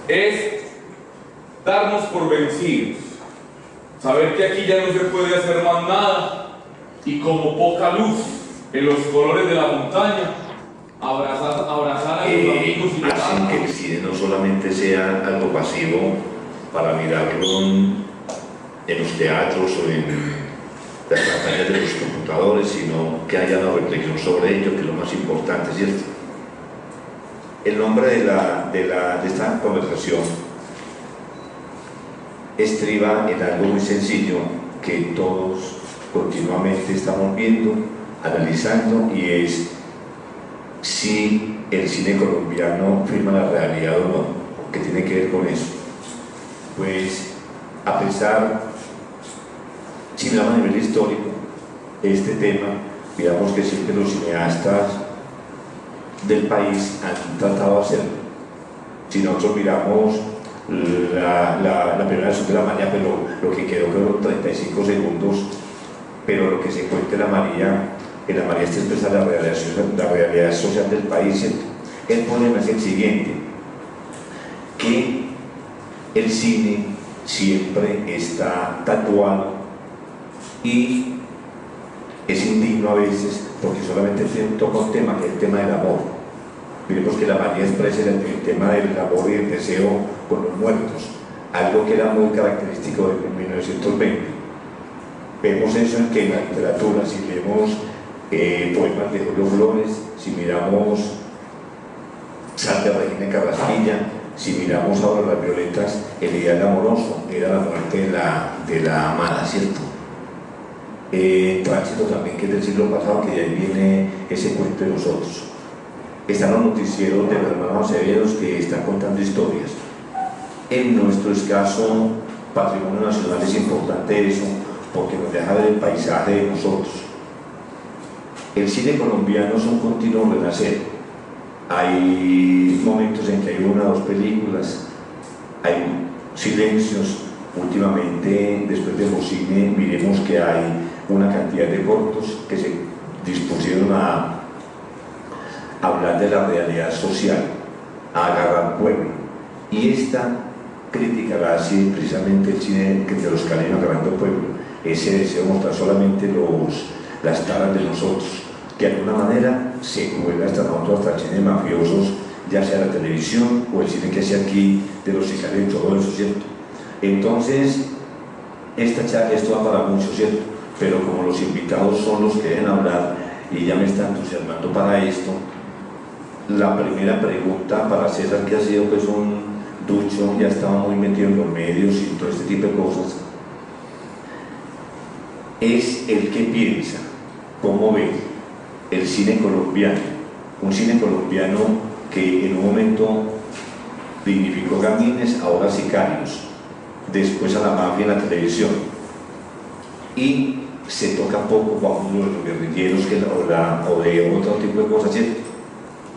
es darnos por vencidos, saber que aquí ya no se puede hacer más nada y como poca luz en los colores de la montaña, abrazar a los amigos y hacen que el cine no solamente sea algo pasivo para mirarlo en los teatros o en las pantallas de los computadores, sino que haya una reflexión sobre ello, que es lo más importante, ¿cierto? El nombre de esta conversación estriba en algo muy sencillo que todos continuamente estamos viendo, analizando, y es si el cine colombiano firma la realidad o no. ¿Qué tiene que ver con eso? Pues, a pesar, si miramos a nivel histórico este tema, digamos que siempre los cineastas del país han tratado de hacerlo. Si nosotros miramos la primera versión de La María, pero lo que quedó fueron 35 segundos, pero lo que se cuenta en La María está expresa la realidad social del país, ¿cierto? El problema es el siguiente, que el cine siempre está tatuado y es indigno a veces porque solamente toca un tema, que es el tema del amor. Miremos que La María expresa el tema del amor y el deseo con los muertos, algo que era muy característico de 1920. Vemos eso en que en la literatura, si leemos poemas de Julio Flores, si miramos Santa Regina Carrasquilla, si miramos ahora Las Violetas, el ideal amoroso era la muerte de la amada, ¿cierto? Tránsito también, que es del siglo pasado, que de ahí viene ese cuento de nosotros. Están los noticieros de los hermanos Acevedos que están contando historias. En nuestro escaso patrimonio nacional es importante eso, porque nos deja ver el paisaje de nosotros. El cine colombiano es un continuo renacer. Hay momentos en que hay una o dos películas, hay silencios. Últimamente, después de Josine, miremos que hay una cantidad de cortos que se dispusieron a hablar de la realidad social, a agarrar pueblo. Y esta crítica la hace precisamente el cine de los caleños agarrando pueblo, ese deseo de mostrar solamente las taras de nosotros, que de alguna manera se cuela hasta nosotros, hasta el cine de mafiosos, ya sea la televisión o el cine que hace aquí de los sicarios y todo eso, ¿cierto? Entonces, esto va para mucho, ¿cierto? Pero como los invitados son los que deben hablar y ya me están entusiasmando para esto, la primera pregunta para César, que ha sido pues un ducho, ya estaba muy metido en los medios y todo este tipo de cosas, es el que piensa, cómo ve el cine colombiano, un cine colombiano que en un momento dignificó gamines, ahora sicarios, después a la mafia en la televisión, y se toca poco bajo uno de los guerrilleros o de otro tipo de cosas, ¿cierto?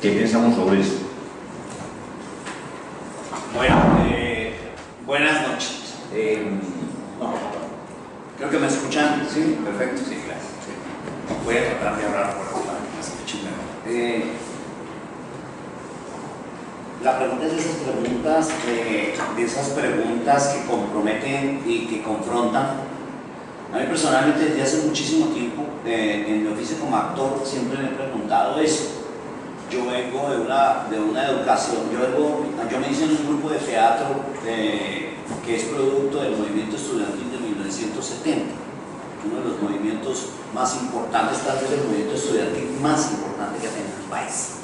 ¿Qué pensamos sobre eso? Bueno, buenas noches. Creo que me escuchan. Sí, perfecto. Sí, claro. Sí. Voy a tratar de hablar por acá para que me escuchen mejor. La pregunta es de esas preguntas que comprometen y que confrontan. A mí personalmente, desde hace muchísimo tiempo, en mi oficio como actor, siempre me he preguntado eso. Yo vengo de una educación, yo me hice en un grupo de teatro que es producto del movimiento estudiantil de 1970, uno de los movimientos más importantes, tal vez el movimiento estudiantil más importante que ha tenido el país.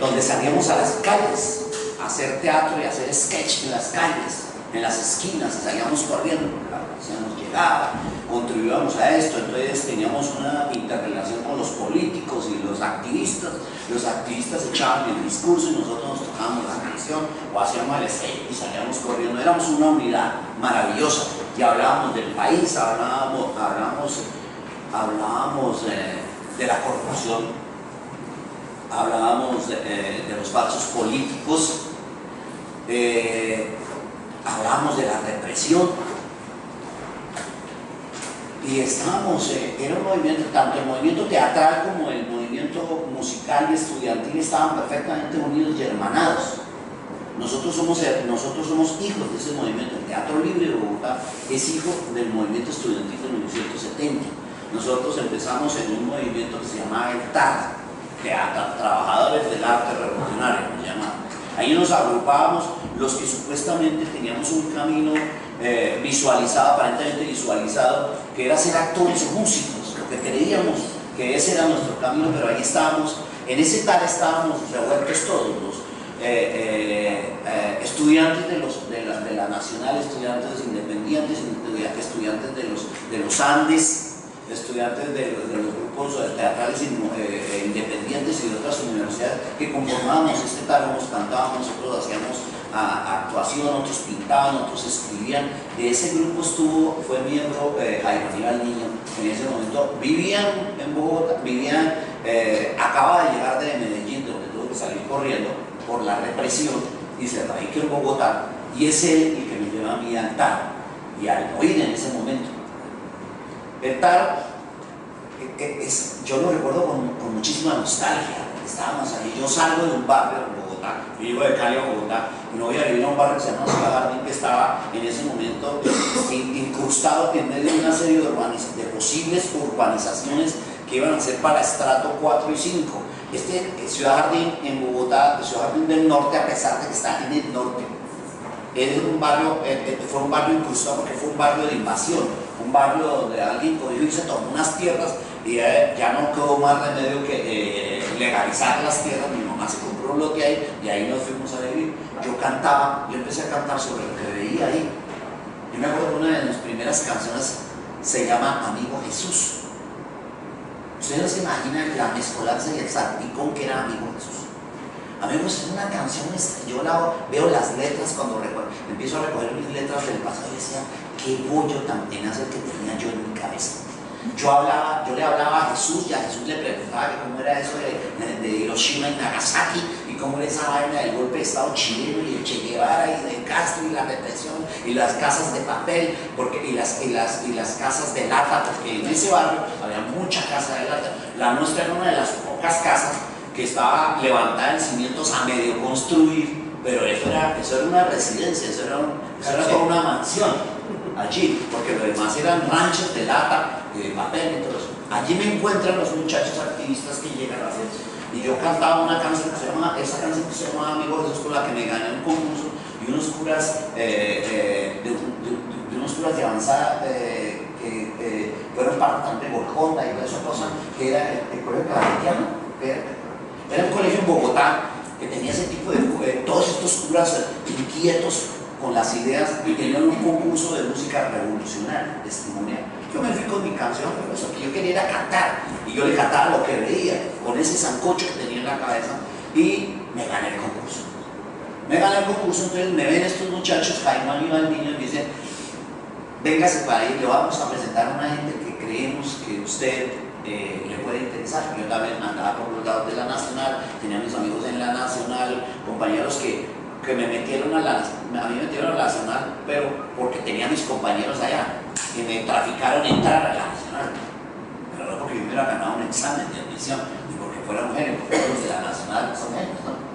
Donde salíamos a las calles a hacer teatro y a hacer sketch en las calles, en las esquinas, y salíamos corriendo porque la policía nos llegaba, contribuíamos a esto. Entonces teníamos una interrelación con los políticos y los activistas echaban el discurso y nosotros nos tocábamos la canción o hacíamos el sketch y salíamos corriendo. Éramos una unidad maravillosa y hablábamos del país, hablábamos de la corrupción, hablábamos de los falsos políticos, hablábamos de la represión, y estábamos, era un movimiento, tanto el movimiento teatral como el movimiento musical y estudiantil estaban perfectamente unidos y hermanados. nosotros somos hijos de ese movimiento. El Teatro Libre de Bogotá es hijo del movimiento estudiantil de 1970. Nosotros empezamos en un movimiento que se llamaba el TAR, Trabajadores del Arte Revolucionario, nos llamaba. Ahí nos agrupábamos los que supuestamente teníamos un camino visualizado, aparentemente visualizado, que era ser actores o músicos, lo que creíamos que ese era nuestro camino, pero ahí estábamos, en ese TAR estábamos revueltos todos los estudiantes de la Nacional, estudiantes independientes, estudiantes de los Andes, estudiantes de los grupos teatrales independientes y de otras universidades que conformábamos este TAR, nos cantábamos, nosotros hacíamos actuación, otros pintaban, otros escribían. De ese grupo fue miembro Jaime Aníbal Niño, en ese momento vivían en Bogotá, acaba de llegar de Medellín, donde tuvo que salir corriendo por la represión y se radicó en Bogotá, y es él el que me lleva a mí al TAR y al oír en ese momento. El TAR, yo lo recuerdo con muchísima nostalgia. Estábamos ahí, yo salgo de un barrio en Bogotá, yo llego de Cali a Bogotá, y no voy a vivir a un barrio que se llama Ciudad Jardín, que estaba en ese momento incrustado en medio de una serie de posibles urbanizaciones que iban a ser para estrato 4 y 5. Ciudad Jardín en Bogotá, Ciudad Jardín del Norte, a pesar de que está en el norte, fue un barrio incrustado porque fue un barrio de invasión, un barrio donde alguien cogió y se tomó unas tierras y ya no quedó más remedio que legalizar las tierras. Mi mamá se compró un lote ahí y ahí nos fuimos a vivir. Yo empecé a cantar sobre lo que veía ahí. Yo me acuerdo que una de mis primeras canciones se llama Amigo Jesús. Ustedes no se imaginan la mezcolanza y el salpicón que era Amigo Jesús. Amigos, es una canción, yo veo las letras cuando empiezo a recoger mis letras del pasado y decía, qué bollo tan tenaz el que tenía yo en mi cabeza. Yo le hablaba a Jesús y a Jesús le preguntaba que cómo era eso de Hiroshima y Nagasaki y cómo era esa vaina del golpe de Estado chileno y el Che Guevara y de Castro y la represión y las casas de papel y las casas de lata, porque en ese barrio había mucha casa de lata. La nuestra era una de las pocas casas que estaba levantada en cimientos a medio construir, pero eso era una residencia, eso era toda una mansión allí, porque lo demás eran ranchos de lata y de papel y todo eso. Allí me encuentran los muchachos activistas que llegan a hacer eso. Y yo cantaba una canción que se llama Amigo Jesús, con la que me gané un concurso, y unos curas de de avanzada que fueron parte también de Golconda y toda esa cosa, que era el colegio claretiano. Era un colegio en Bogotá que tenía ese tipo de todos estos curas inquietos con las ideas, y tenían un concurso de música revolucionaria, testimonial. Yo me fui con mi canción, pero eso que yo quería era cantar, y yo le cantaba lo que veía, con ese sancocho que tenía en la cabeza, y me gané el concurso. Entonces me ven estos muchachos, Jaime Aníbal Niño, y me dicen, véngase para ahí, le vamos a presentar a una gente que creemos que usted le puede interesar. Yo también andaba por los lados de la Nacional, tenía mis amigos en la Nacional, compañeros que me metieron a mí me metieron a la Nacional, pero porque tenía mis compañeros allá, y me traficaron entrar a la Nacional, pero no porque yo hubiera ganado un examen de admisión, ni porque fuera mujer, porque los de la Nacional son menos, ¿no?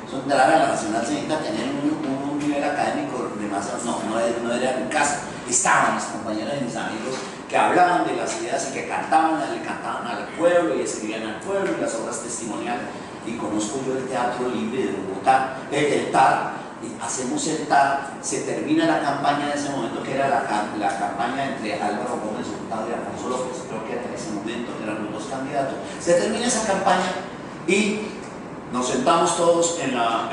Entrar a la Nacional se necesita tener un nivel académico de más, no era mi caso. Estaban mis compañeros y mis amigos que hablaban de las ideas y que le cantaban al pueblo y escribían al pueblo y las obras testimoniales. Y conozco yo el Teatro Libre de Bogotá, el TAR, y hacemos el TAR, se termina la campaña de ese momento, que era la campaña entre Álvaro Gómez Hurtado y Alfonso López, creo que en ese momento eran los dos candidatos. Se termina esa campaña y nos sentamos todos en la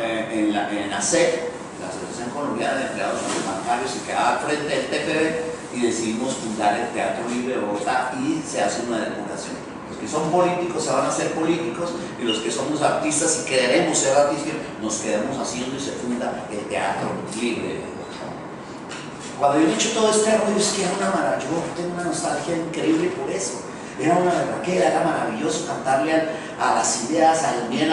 SEC, la Asociación Colombiana de Empleados Bancarios, y quedaba al frente del TPB, y decidimos fundar el Teatro Libre de Bogotá, y se hace una depuración. Los que son políticos se van a ser políticos, y los que somos artistas y queremos ser artistas nos quedamos haciendo, y se funda el Teatro Libre de Bogotá. Cuando yo he hecho todo este rollo, es que era una maravilla, yo tengo una nostalgia increíble por eso. Era una berraquera, era maravilloso cantarle a las ideas, al bien,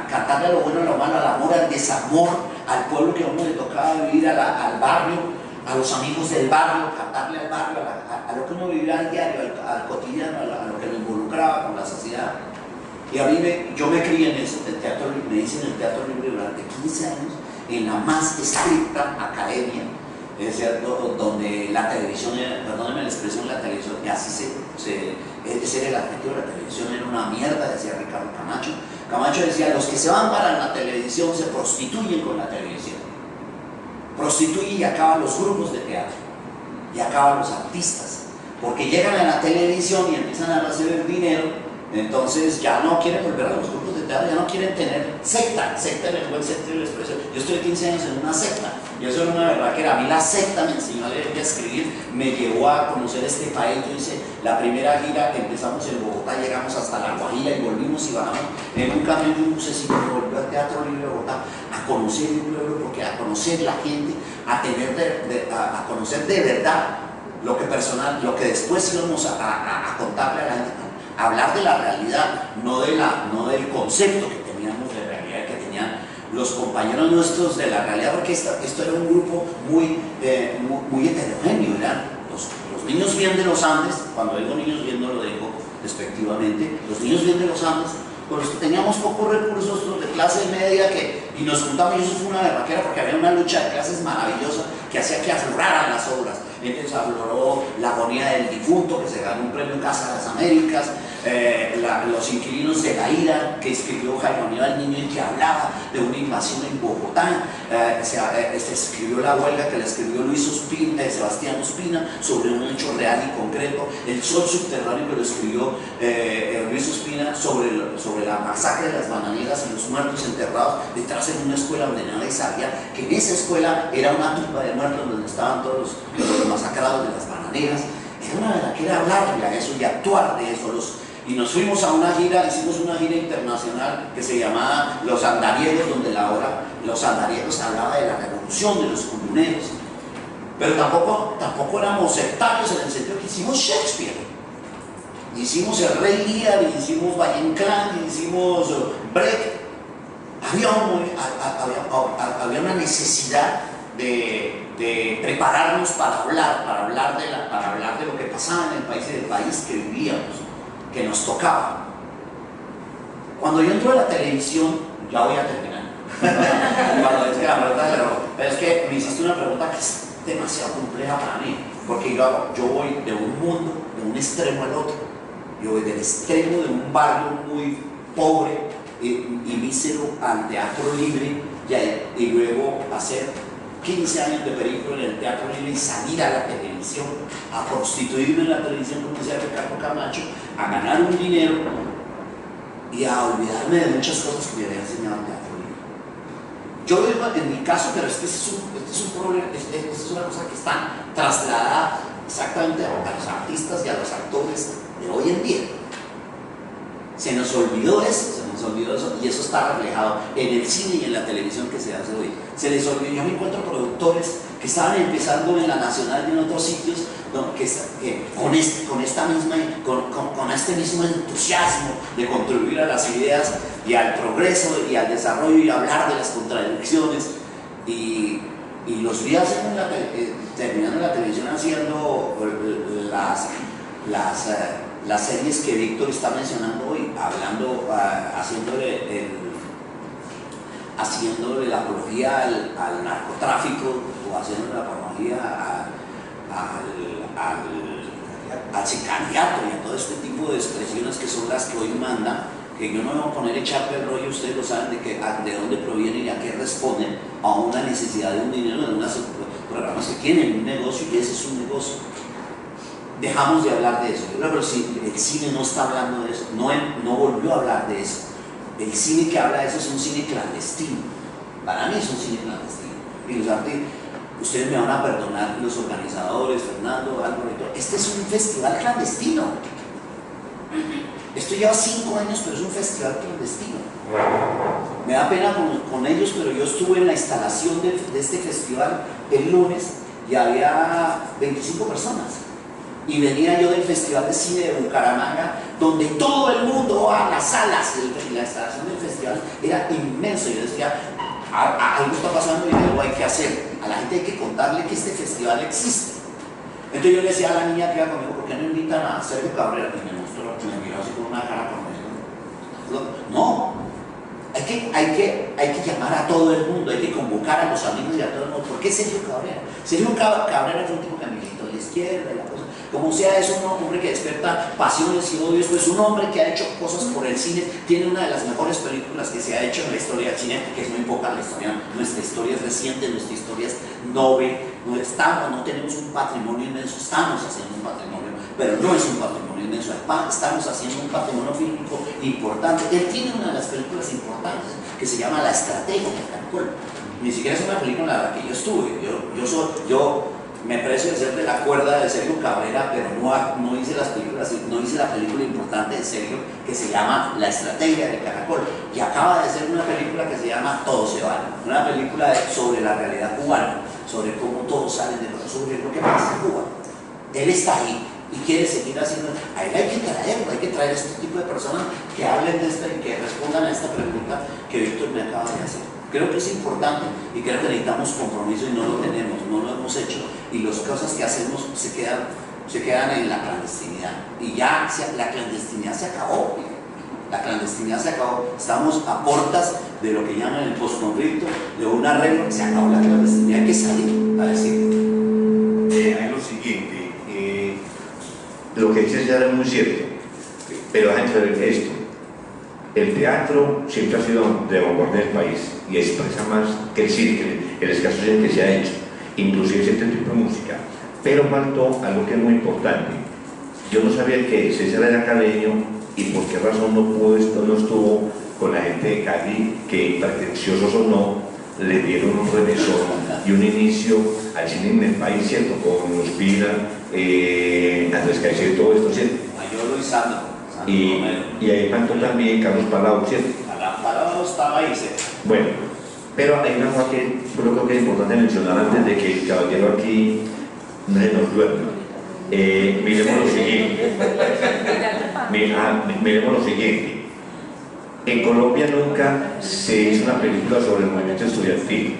cantarle a lo bueno, a lo malo, al amor, al desamor, al pueblo que a uno le tocaba vivir, al barrio, a los amigos del barrio, cantarle al barrio, a lo que uno vivía al diario, al cotidiano, a lo que lo involucraba con la sociedad. Y Y a mí yo me crié en eso, el teatro, me hice en el Teatro Libre durante 15 años, en la más estricta academia, es cierto, donde la televisión, perdónenme la expresión, la televisión, y así ese era el adjetivo, la televisión era una mierda, decía Ricardo Camacho. Camacho decía, los que se van para la televisión se prostituyen con la televisión. Prostituyen y acaban los grupos de teatro, y acaban los artistas, porque llegan a la televisión y empiezan a recibir dinero. Entonces ya no quieren volver a los grupos de teatro, ya no quieren tener secta en el buen sentido de la expresión. Yo estuve 15 años en una secta, yo soy una berraquera. A mí la secta me enseñó a leer y a escribir, me llevó a conocer este país. Yo hice la primera gira, empezamos en Bogotá, llegamos hasta La Guajira y volvimos y bajamos en un camión de un bucecito que volvió al Teatro Libre de Bogotá a conocer el pueblo, porque a conocer la gente, a conocer de verdad lo que después íbamos a contarle a la gente. Hablar de la realidad, no del concepto que teníamos de realidad, que tenían los compañeros nuestros de la realidad, porque esto era un grupo muy heterogéneo. Eran los niños bien de los Andes, cuando digo niños bien no lo digo despectivamente, los niños bien de los Andes, con los que teníamos pocos recursos, los de clase media, y nos juntamos, y eso fue una berraquera, porque había una lucha de clases maravillosa que hacía que afloraran las obras. Entonces afloró La Agonía del Difunto, que se ganó un premio en Casa de las Américas, Los Inquilinos de la Ira, que escribió Jaime Aníbal Niño y que hablaba de una invasión en Bogotá. Se escribió La Huelga, que la escribió Sebastián Ospina, sobre un hecho real y concreto. El Sol Subterráneo, que lo escribió Luis Ospina, sobre la masacre de las bananeras y los muertos enterrados detrás en una escuela donde nadie sabía que en esa escuela era una tumba de muertos donde estaban todos los masacrados de las bananeras. Era una verdad que era hablar de eso y actuar de eso. Y nos fuimos a una gira, hicimos una gira internacional que se llamaba Los Andariegos, donde la obra Los Andariegos hablaba de la revolución de los comuneros. Pero tampoco éramos sectarios en el sentido que hicimos Shakespeare. Hicimos El Rey Lear, hicimos Valle Inclán, hicimos Brecht. Había una necesidad de prepararnos para hablar de lo que pasaba en el país y del país que vivíamos, que nos tocaba. Cuando yo entro a la televisión, ya voy a terminar. Pero es que me hiciste una pregunta que es demasiado compleja para mí, porque yo voy de un mundo, de un extremo al otro. Yo voy del extremo de un barrio muy pobre y mísero al Teatro Libre, y luego hacer 15 años de película en el Teatro Libre y salir a la televisión, a prostituirme en la televisión, como decía Ricardo Camacho, a ganar un dinero y a olvidarme de muchas cosas que me había enseñado el Teatro Libre. Yo digo en mi caso, pero este es un problema, esta es una cosa que está trasladada exactamente a los artistas y a los actores de hoy en día. Se nos olvidó eso, y eso está reflejado en el cine y en la televisión que se hace hoy. Se les olvidó. Yo me encuentro productores que estaban empezando en la Nacional y en otros sitios con este mismo entusiasmo de contribuir a las ideas y al progreso y al desarrollo y hablar de las contradicciones, y los vi terminando en la televisión haciendo las series que Víctor está mencionando hoy, haciéndole la apología al narcotráfico, o haciendo la apología al sicariato y a todo este tipo de expresiones que son las que hoy mandan, que yo no me voy a poner a echarle el rollo, ustedes lo saben de dónde provienen y a qué responden, a una necesidad de un dinero, de unos programas que tienen un negocio, y ese es un negocio. Dejamos de hablar de eso. Pero si el cine no está hablando de eso, no volvió a hablar de eso. El cine que habla de eso es un cine clandestino. Para mí es un cine clandestino. Y los artistas, ustedes me van a perdonar, los organizadores, Fernando, Álvaro, este es un festival clandestino. Esto lleva 5 años, pero es un festival clandestino. Me da pena con ellos, pero yo estuve en la instalación de este festival el lunes y había 25 personas. Y venía yo del Festival de Cine de Bucaramanga, donde todo el mundo va a las salas, y la instalación del festival era inmenso. Yo decía, algo está pasando y algo hay que hacer. A la gente hay que contarle que este festival existe. Entonces yo le decía a la niña que iba conmigo, ¿por qué no invitan a Sergio Cabrera? Y me mostró, me miró así con una cara como No, hay que llamar a todo el mundo, hay que convocar a los amigos y a todo el mundo. ¿Por qué Sergio Cabrera? Sergio Cabrera fue un tipo que militó a la izquierda y la cosa. Como sea, es un hombre que despierta pasiones y odios, pues un hombre que ha hecho cosas por el cine, tiene una de las mejores películas que se ha hecho en la historia del cine, que es muy poca la historia, nuestra historia es reciente, nuestra historia es noble, no tenemos un patrimonio inmenso, estamos haciendo un patrimonio, pero no es un patrimonio inmenso, estamos haciendo un patrimonio fílmico importante. Él tiene una de las películas importantes que se llama La Estrategia del Caracol. Ni siquiera es una película en la que yo estuve, yo me precio de ser de la cuerda de Sergio Cabrera, pero no hice las películas, no hice la película importante de Sergio que se llama La Estrategia del Caracol, y acaba de ser una película que se llama Todo se vale, una película sobre la realidad cubana, sobre cómo todos salen de sobre lo que pasa en Cuba. Él está ahí y quiere seguir haciendo. A él hay que traer este tipo de personas que hablen de esto y que respondan a esta pregunta que Víctor me acaba de hacer. Creo que es importante y creo que necesitamos compromiso y no lo tenemos, no lo hemos hecho, y las cosas que hacemos se quedan en la clandestinidad, y ya la clandestinidad se acabó. La clandestinidad se acabó, estamos a puertas de lo que llaman el postconflicto, de un arreglo, se acabó la clandestinidad, hay que salir a decir. Hay lo siguiente, lo que dices ya es muy cierto, pero hay que ver esto. El teatro siempre ha sido de vanguardia del país y expresa más que el cine, el escaso cine que se ha hecho, inclusive cierto tipo de música, pero faltó algo que es muy importante. Yo no sabía que César era caleño y por qué razón no estuvo con la gente de Cali, que pretenciosos o no, le dieron un remesón y un inicio al cine en el país, ¿cierto? Con Ospina, Andrés Caicedo y todo esto, ¿cierto? Mayor Luis Sandro. Y ahí faltó también Carlos Palau, ¿cierto? Palau estaba ahí, ¿cierto? Bueno, pero hay una cosa que yo creo que es importante mencionar antes de que el caballero aquí no se nos duerma. Miremos lo siguiente. Miremos lo siguiente. En Colombia nunca se hizo una película sobre el movimiento estudiantil,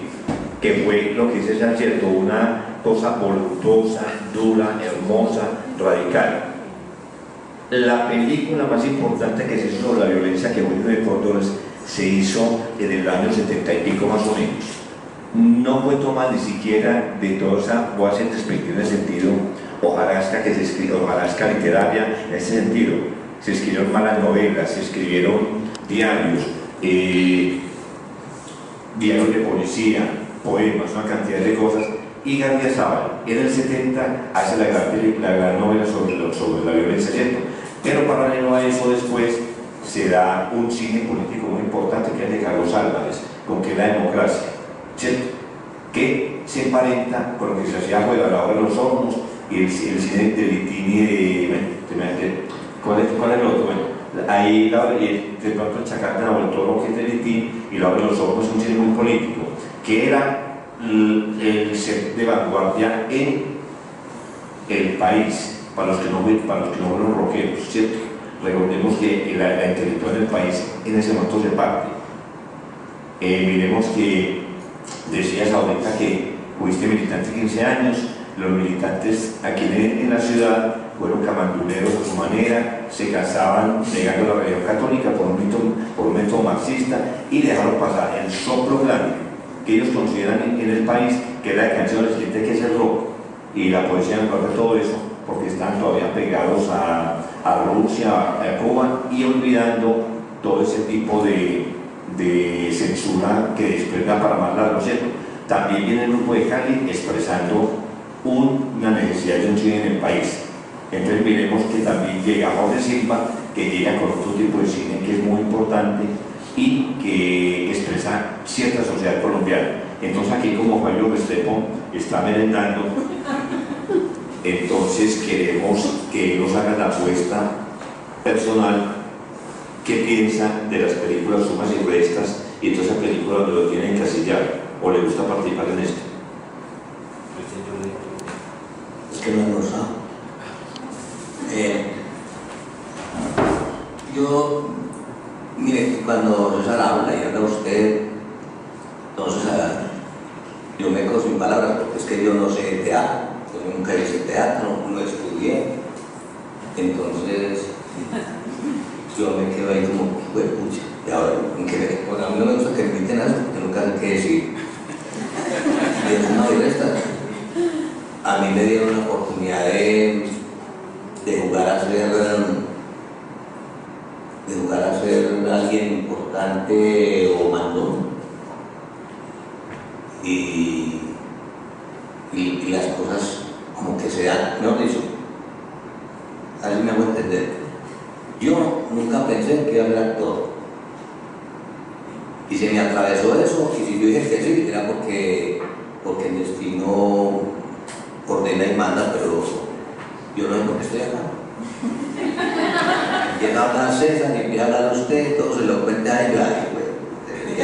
que fue lo que dice ya, cierto, una cosa voluptuosa, dura, hermosa, radical. La película más importante que se hizo sobre la violencia que fue de Córdoba se hizo en el año 70 y pico más o menos. No fue tomada ni siquiera de toda esa, voy a hacer perspectiva en el sentido hojarasca que se escribió, hojarasca literaria en ese sentido. Se escribieron malas novelas, se escribieron diarios, diarios de policía, poemas, una cantidad de cosas. Y Gardiazabal en el 70 hace la gran novela sobre la violencia, ¿cierto? Pero paralelo a eso después se da un cine político muy importante que es de Carlos Álvarez, con que es la democracia, ¿cierto? Que se emparenta con lo que se hacía fuera, la obra de los hornos y el cine de Litini ¿cuál es el otro? Bueno, ahí de pronto el Chacatana o el Toro que es de Litini y la obra de los hornos es un cine muy político, que era el ser de vanguardia en el país, para los que no fueron rockeros, ¿cierto? Recordemos que la intelectual del país en ese momento se parte. Miremos que decías ahorita que fuiste militante 15 años, los militantes aquí en la ciudad fueron camanduleros a su manera, se casaban negando la religión católica por un método marxista y dejaron pasar el soplo grande que ellos consideran en el país, que es la canción del siguiente, que es el rock, y la poesía en parte de todo eso, porque están todavía pegados a Rusia, a Cuba, y olvidando todo ese tipo de censura que después da para más largo, ¿cierto? También viene el grupo de Cali expresando una necesidad de un cine en el país. Entonces miremos que también llega Jorge Silva, que llega con otro tipo de cine que es muy importante y que expresa cierta sociedad colombiana. Entonces aquí como Fabio Restrepo está merendando, entonces queremos que nos hagan la apuesta personal que piensa de las películas Sumas y Restas y todas esas películas donde lo tienen que encasillar o le gusta participar en esto. Es que no he almorzado. Yo, mire, cuando César habla y habla usted, entonces yo me quedo sin palabras porque es que yo no sé de teatro, yo nunca hice teatro, no estudié, entonces yo me quedo ahí como, que decir. Y es una directa. A mí me dieron la oportunidad de jugar a ser alguien importante o mandón. Y las cosas como que se dan, mejor dicho, así me hago entender. Yo nunca pensé que iba a ser actor. Y se me atravesó eso, y si yo dije que sí, era porque el destino ordena y manda, pero yo no sé por qué estoy acá. Empieza a hablar César, y empieza a hablar usted, todo se lo cuenta a ella, y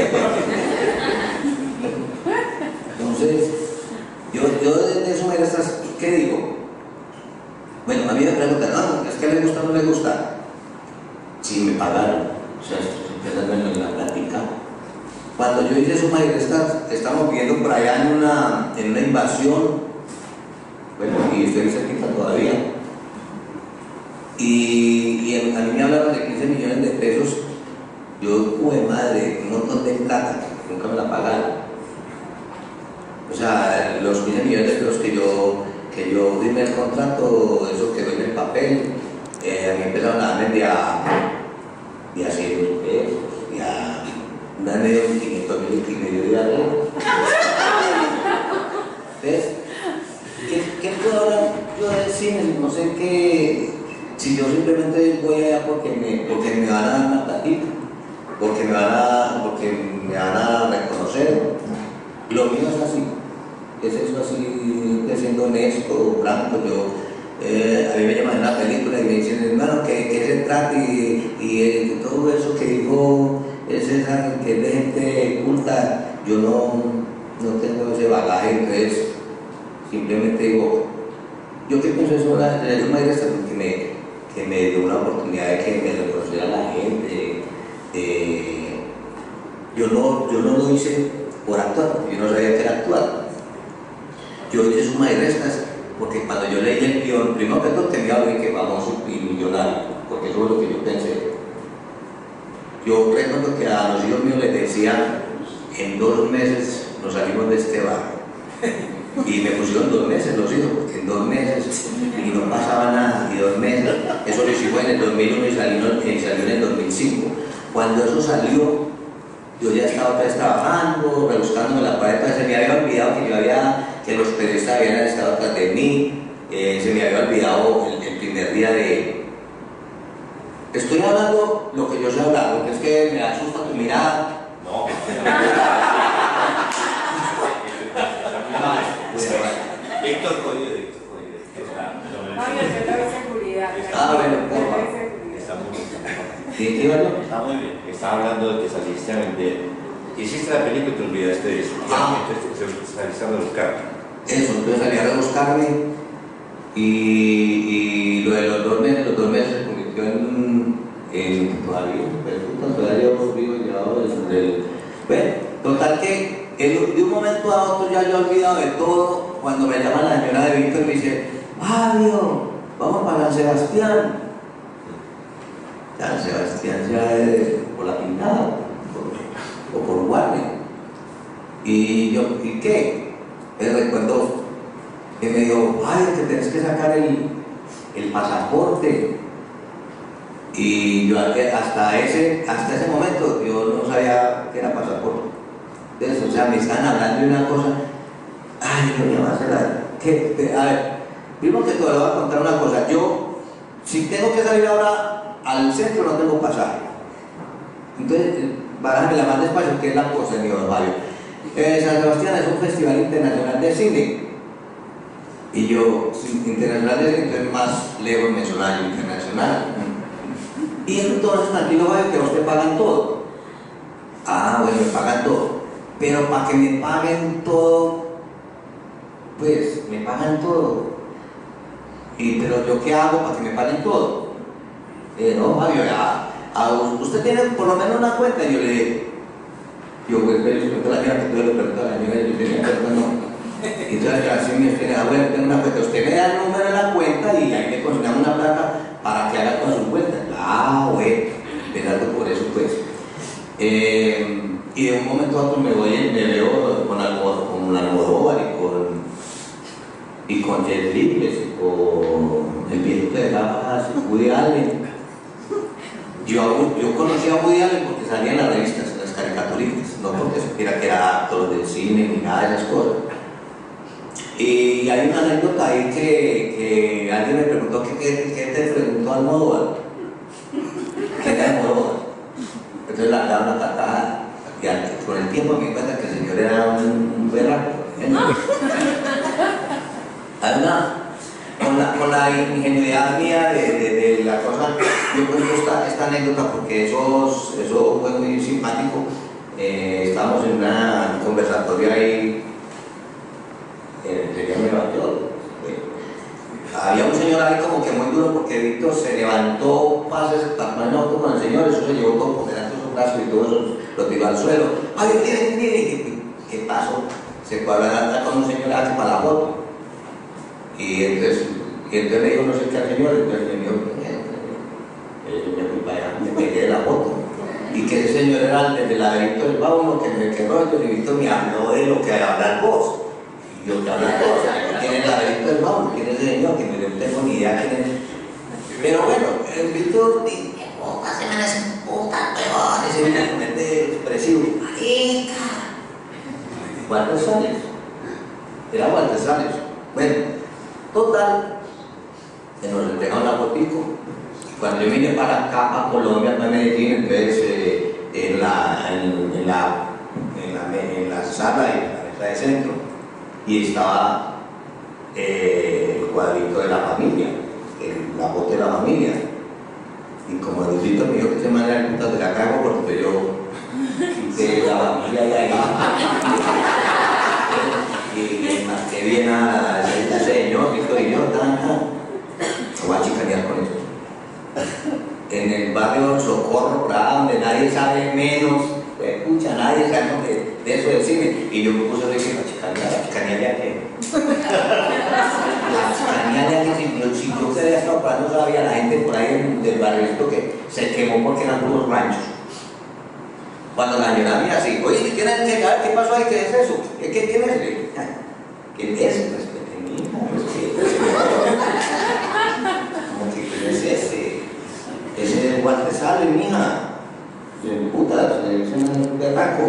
entonces, yo de eso me estás, ¿qué digo? Bueno, a mí me preguntan, no, es que le gusta o no le gusta. Sí, me pagaron, o sea, estoy pensando en la plática. Cuando yo hice Su Majestad, estamos viviendo por allá en una invasión, bueno, y estoy cerquita todavía. Y a mí me hablaron de 15 millones de pesos. Yo, madre, un montón de plata, nunca me la pagaron. O sea, los 15 millones de pesos que yo firmé el contrato, eso quedó en el papel, a mí empezaron a darme de a 100.000 pesos, de a una medio 500.000 y medio de arreglo. ¿Ves? ¿Qué puedo hablar yo de cine? No sé qué, si yo simplemente voy allá porque me van a dar una platita, porque me van a reconocer. Lo mío es así. Es eso así, siendo honesto, franco. A mí me llaman en una película y me dicen, hermano, ¿qué se trata? Y todo eso que dijo César, que es de gente culta, yo no tengo ese bagaje, entonces simplemente digo, yo que pienso eso de Su Majestad, que me dio una oportunidad de que me reconociera la gente. Yo no lo hice por actuar, porque yo no sabía que era actuar. Yo hice Su Majestad porque cuando yo leí el guión, primero que todo tenía alguien que famoso y millonario, porque eso es lo que yo pensé. Yo recuerdo que a los hijos míos les decía, en 2 meses nos salimos de este barrio. Y me pusieron 2 meses los hijos, porque en 2 meses y no pasaba nada, y 2 meses, eso lo hicimos en el 2001 y salió en el 2005. Cuando eso salió, yo ya estaba otra vez trabajando, rebuscándome la pared, se me había olvidado que los periodistas habían estado atrás de mí, se me había olvidado el primer día de... Estoy hablando lo que yo sé hablar, porque es que me asusta tu mirada. No. Víctor Coyo. Está muy bien. Estaba hablando de que saliste a vender. Hiciste la película y te olvidaste de eso. Entonces saliste a rebuscar. Eso, entonces salí a rebuscarme y lo de los 2 meses se convirtió en todavía yo vivo llevado del... Bueno, total que de un momento a otro ya yo he olvidado de todo. Cuando me llama la señora de Víctor y me dice, Fabio, vamos para San Sebastián. San Sebastián ya es por la Pintada o por Guardia. Y yo, ¿y qué? Me recuerdo que me dijo, ay, que tenés que sacar el pasaporte. Y yo hasta ese momento yo no sabía qué era pasaporte. Entonces, o sea, me están hablando de una cosa. Ay, yo me va a hacer a ver, primero que todo le voy a contar una cosa. Yo, si tengo que salir ahora al centro, no tengo pasaje. Entonces, barájame la más despacio, que es la cosa, mi don Fabio. San Sebastián es un festival internacional de cine. Y yo, internacional de cine, entonces más lejos me suena internacional. Y entonces, tranquilo, Fabio, que a usted pagan todo. Ah, bueno, me pagan todo. Pero para que me paguen todo, pues me pagan todo. Pero yo, ¿qué hago para que me paguen todo? No, Fabio, usted tiene por lo menos una cuenta. Y yo le dije, pues, la mía, que tú le preguntas a la amiga, yo tenía cuenta, no. Y entonces, así me dice, bueno, tengo una cuenta. Usted me da el número de la cuenta y ahí le consignamos una plata para que haga con su cuenta. Bueno, por eso, pues. Y de un momento a otro me veo y con Jet Li, y con el viejito de gafas, Woody Allen. Yo conocí a Woody Allen porque salía en las revistas, en las caricaturitas, no porque supiera que era actor del cine ni nada de esas cosas. Y hay una anécdota ahí que alguien me preguntó ¿qué te preguntó Almodóvar? ¿Qué te Almodóvar? Entonces le daba una patada y con el tiempo me di cuenta que el señor era un berraco. Con la ingenuidad mía de la cosa, yo cuento esta anécdota porque eso fue muy simpático. Estábamos en una conversatoria ahí en Nueva York. Había un señor ahí como que muy duro porque Víctor se levantó para tomar una foto con el señor, eso se llevó todo por delante de su brazo y todo eso lo tiró al suelo. ¡Ay, mire! ¿Qué pasó? Se fue a hablar con un señor aquí para la foto. Y entonces le dijo no sé qué al señor, entonces le dijo, me fui para allá, me pegué de la foto. Y que ese señor era el del laberinto del Fauno, que me quedó, y Víctor me habló de lo que hablar vos. Y yo te hablo vos, ¿quién es el laberinto del Fauno? ¿Quién es ese señor? Que no tengo ni idea quién es. Pero bueno, Víctor, pocas semanas en puta, peor, ese viene expresivo. ¡Marica! Walter Sales. Era Walter Sales. Bueno, total, que nos entregaron la fotico. Cuando yo vine para acá, para Colombia, para Medellín, entonces en la sala, en la mesa de centro, y estaba el cuadrito de la familia, la foto de la familia. Y como el Víctor me dijo que se me era el puta de la cago, porque yo quité la familia y ahí. Y más que bien a ese señor, Víctor y yo, voy a chicanear con esto. En el barrio Socorro, donde nadie sabe menos, escucha, nadie sabe de eso del cine. Y yo me puse a decir, la chicanear de aquí. La chicanear de aquí, si yo quería estar parando, sabía la gente por ahí del barrio esto que se quemó porque eran puros ranchos. Cuando la señora mira así, oye, ¿tienes que saber qué pasó ahí? ¿Qué es eso? ¿Qué tienes? ¿Qué es? Respete mi hijo, como que ¿qué es ese? Ese Walter Sales, mija. Puta, ese es un berraco.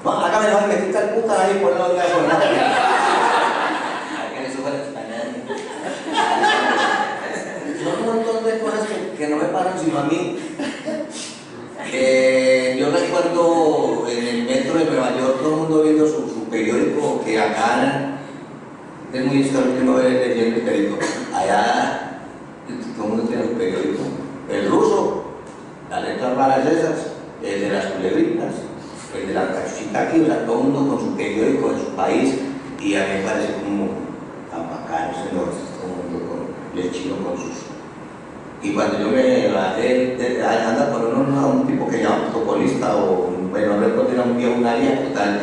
Hágame no me quita el puta ahí por no hablar con nadie. Que eso fuera son un montón de cosas que no me pasan sino a mí. Yo recuerdo en el metro de Nueva York todo el mundo viendo su periódico, que acá es muy histórico no ver leyendo el periódico. Allá todo el mundo tiene su periódico. El ruso, las letras raras esas, el de las culebritas, el de la cachuchitaki, o sea, todo el mundo con su periódico de su país, y a mí me parece como tan bacano, todo el mundo con el chino con sus. Y cuando yo me bajé, anda con un tipo que llama protocolista, o bueno, no recuerdo, era un viejo, un área total.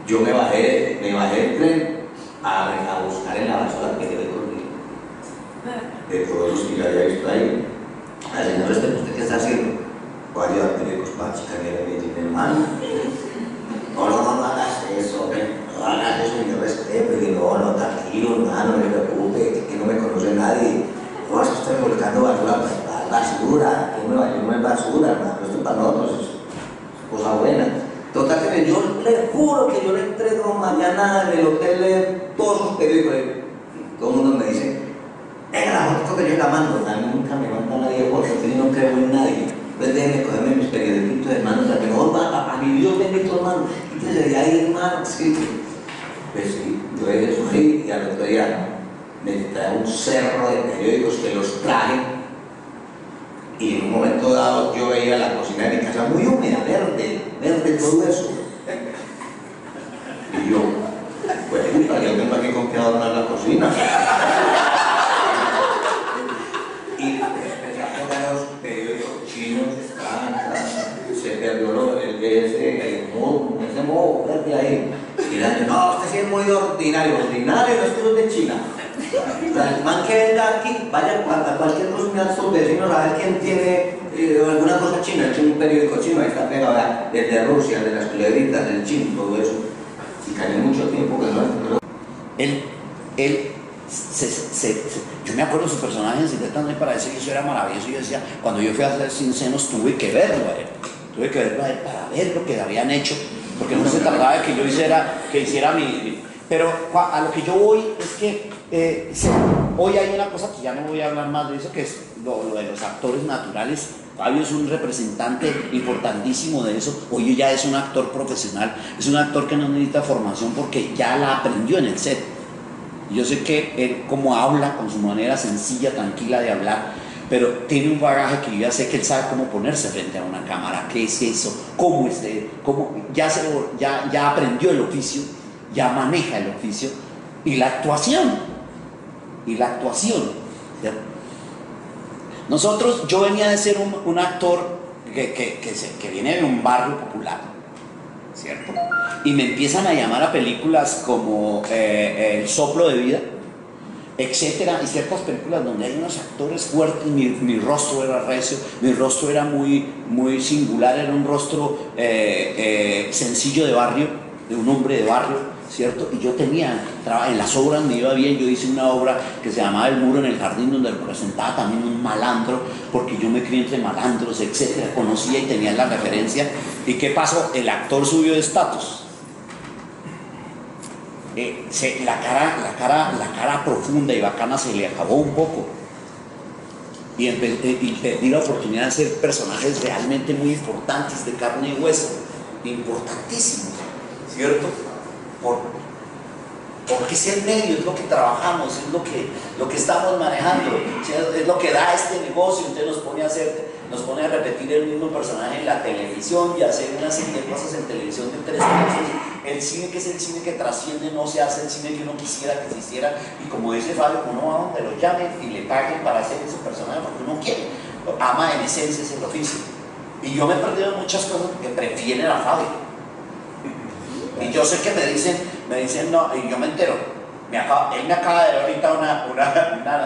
Yo me bajé del tren a buscar en la basura que debe correr. De todos los que yo había visto ahí. Al señor ¿usted qué está haciendo? Voy a llevar periódicos para chicanear y decirle, hermano, no hagas eso, no hagas eso, y yo respeto, y no, tranquilo, hermano, no me preocupe, que no me conoce nadie. No, estoy volcando basura, yo no es basura, hermano, esto es para nosotros, es cosa buena. Total que yo le juro que yo le entrego mañana en el hotel todos sus periódicos. Todo el mundo me dice, venga la foto que yo la mando. A mí nunca me manda nadie fotos, yo no creo en nadie. Entonces déjenme cogerme mis periódicos, hermano, o sea, que mejor a mi Dios bendito, hermano, quítese de ahí, hermano. Sí. Pues sí, yo eso sí, y al otro día me trae un cerro de periódicos que los traje, y en un momento dado yo veía la cocina de mi casa muy húmeda, verde todo eso. Y yo, pues yo tengo aquí con qué adornar la cocina. Y empecé a tocar los periódicos chinos, se perdió ese modo verde ahí. Y la gente, no, usted sí es muy ordinario, no es de China. El man que venga aquí, vaya a cualquier cosa de estos vecinos a ver quién tiene alguna cosa china, tiene un periódico chino, ahí está pegado, desde Rusia, de las culebritas, del chino, todo eso. Y cayó mucho tiempo que no. él yo me acuerdo de su personaje en Secretas No hay Paraíso y eso era maravilloso. Yo decía, cuando yo fui a hacer Sin Senos tuve que verlo a él para ver lo que habían hecho, porque no se trataba de que yo hiciera mi... Pero a lo que yo voy es que hoy hay una cosa que ya no voy a hablar más de eso, que es lo de los actores naturales. Fabio es un representante importantísimo de eso. Hoy ya es un actor profesional, es un actor que no necesita formación porque ya la aprendió en el set. Yo sé que él como habla, con su manera sencilla, tranquila de hablar, pero tiene un bagaje que yo ya sé que él sabe cómo ponerse frente a una cámara, qué es eso, cómo ya aprendió el oficio, ya maneja el oficio y la actuación. ¿Cierto? Yo venía de ser un actor que viene de un barrio popular, ¿cierto? Y me empiezan a llamar a películas como El Soplo de Vida, etcétera, y ciertas películas donde hay unos actores fuertes. Mi rostro era recio, mi rostro era muy singular, era un rostro sencillo de barrio, de un hombre de barrio, ¿cierto? Y yo en las obras me iba bien. Yo hice una obra que se llamaba El Muro en el Jardín, donde representaba también un malandro, porque yo me crié entre malandros, etcétera, conocía y tenía la referencia. ¿Y qué pasó? El actor subió de estatus. La cara profunda y bacana se le acabó un poco y perdí la oportunidad de hacer personajes realmente muy importantes, de carne y hueso, importantísimos, ¿cierto? Porque es el medio, es lo que trabajamos, es lo que estamos manejando, es lo que da este negocio. Entonces nos pone a repetir el mismo personaje en la televisión y hacer una serie de cosas en televisión de 3 meses. El cine, que es el cine que trasciende, no se hace el cine que uno quisiera que se hiciera. Y como dice Fabio, uno va donde lo llamen y le paguen para hacer ese personaje porque uno quiere, ama en esencia ese oficio. Y yo me he perdido muchas cosas porque prefieren a Fabio. Y yo sé que me dicen no, y yo me entero. Él me acaba de dar ahorita una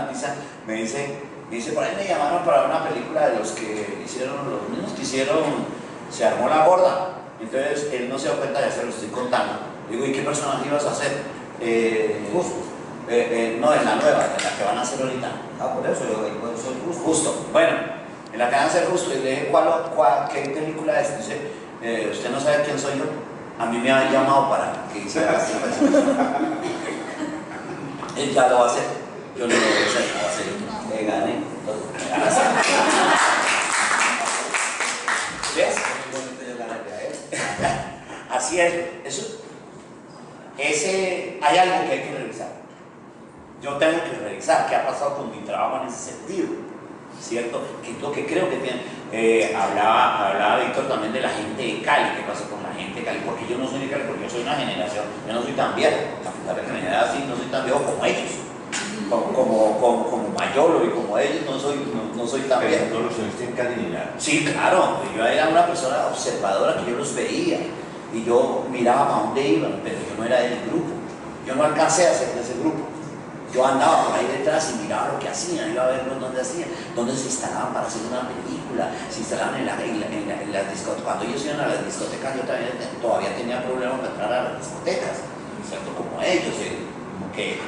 noticia. Me dice, por ahí me llamaron para una película de los mismos que hicieron Se Armó la Gorda. Entonces él no se da cuenta de eso, lo estoy contando. Digo, ¿y qué personaje ibas a hacer? Justo. No, en la nueva, en la que van a hacer ahorita. Por eso yo soy Justo. Justo. Bueno, en la que van a hacer Justo. Y le dije, ¿qué película es? Dice, ¿usted no sabe quién soy yo? A mí me han llamado para que hiciera así. Él ya lo va a hacer. Yo no lo voy a hacer, lo va a hacer yo. Me gané. ¿Ves? Así es. Hay algo que hay que revisar. Yo tengo que revisar qué ha pasado con mi trabajo en ese sentido, ¿cierto? Que es lo que creo que tiene. Hablaba Víctor también de la gente de Cali. ¿Qué pasa con la gente de Cali? Porque yo no soy de Cali, porque yo soy una generación, yo no soy tan viejo. La generación así, no soy tan viejo como ellos. Como Mayolo y como ellos, no soy tan viejo. Pero no los viste en Cali ni nada. Sí, claro. Yo era una persona observadora, que yo los veía y yo miraba para dónde iban, pero yo no era del grupo. Yo no alcancé a ser de ese grupo. Yo andaba por ahí detrás y miraba lo que hacían, iba a verlos dónde hacían, dónde se instalaban para hacer una película, se instalaban en las discotecas. Cuando ellos iban a las discotecas, yo todavía tenía problemas para entrar a las discotecas, ¿cierto? Como ellos, que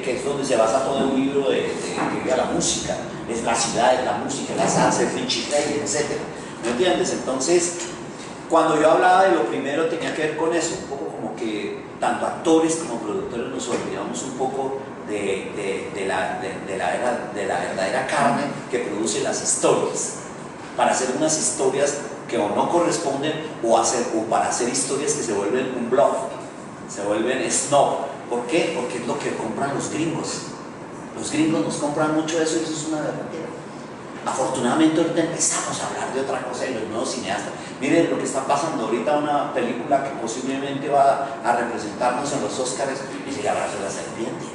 es donde se basa todo el libro de la música, es la ciudad, es la música, la salsa, el Richie Ray, etc. ¿Me entiendes? Entonces, cuando yo hablaba de lo primero, tenía que ver con eso, un poco como que tanto actores como productores nos olvidamos un poco de la verdadera carne que produce las historias, para hacer unas historias que o no corresponden o para hacer historias que se vuelven un bluff, se vuelven snob. ¿Por qué? Porque es lo que compran los gringos. Los gringos nos compran mucho eso y eso es una verdadera. Afortunadamente ahorita empezamos a hablar de otra cosa de los nuevos cineastas. Miren lo que está pasando ahorita, una película que posiblemente va a representarnos en los Óscares y se llama La Serpiente.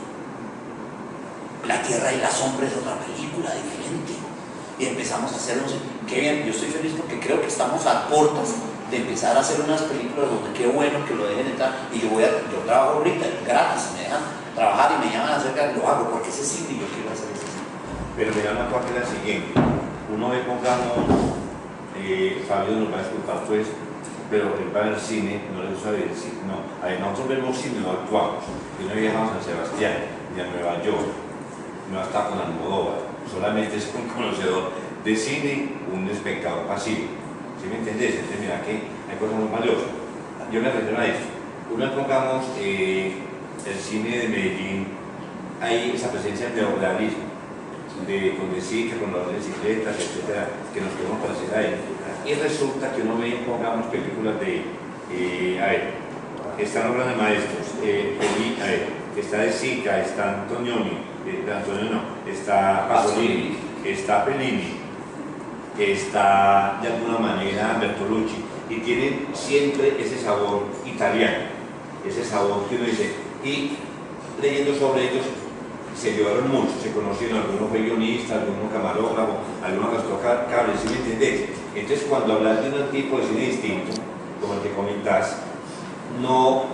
La Tierra y la Sombra es otra película diferente. Y empezamos a hacer qué bien, yo estoy feliz porque creo que estamos a puertas de empezar a hacer unas películas donde qué bueno que lo dejen entrar. Y yo trabajo ahorita gratis, me dejan trabajar y me llaman a hacer, lo hago porque ese cine yo quiero hacer ese cine. Pero mira una cosa, la siguiente. Uno ve, pongamos, Fabio nos va a disculpar pues, pero él va al cine, no le gusta ver el cine, no. A ver, nosotros vemos cine, no actuamos. Yo no viajamos a San Sebastián, ni a Nueva York, no está con Almodóvar, solamente es un conocedor de cine, un espectador pasivo. ¿Sí me entendés? Entonces, mira, que hay cosas muy valiosas. Yo me refiero a esto. Una pongamos el cine de Medellín, hay esa presencia del neorrealismo, con decir que con las bicicletas, etcétera, que nos podemos parecer a él. Y resulta que uno ve, pongamos películas de, a ver, están obras de maestros, está de Sica, está Antonioni, Antonio no, está Pasolini, está Fellini, está de alguna manera Bertolucci, y tienen siempre ese sabor italiano, ese sabor que uno dice, y leyendo sobre ellos, se llevaron mucho, se conocieron, algunos fue guionista, algunos camarógrafo, algunos gastrocables, ¿sí me entendés? Entonces, cuando hablas de un tipo de cine distinto, como el que comentás, no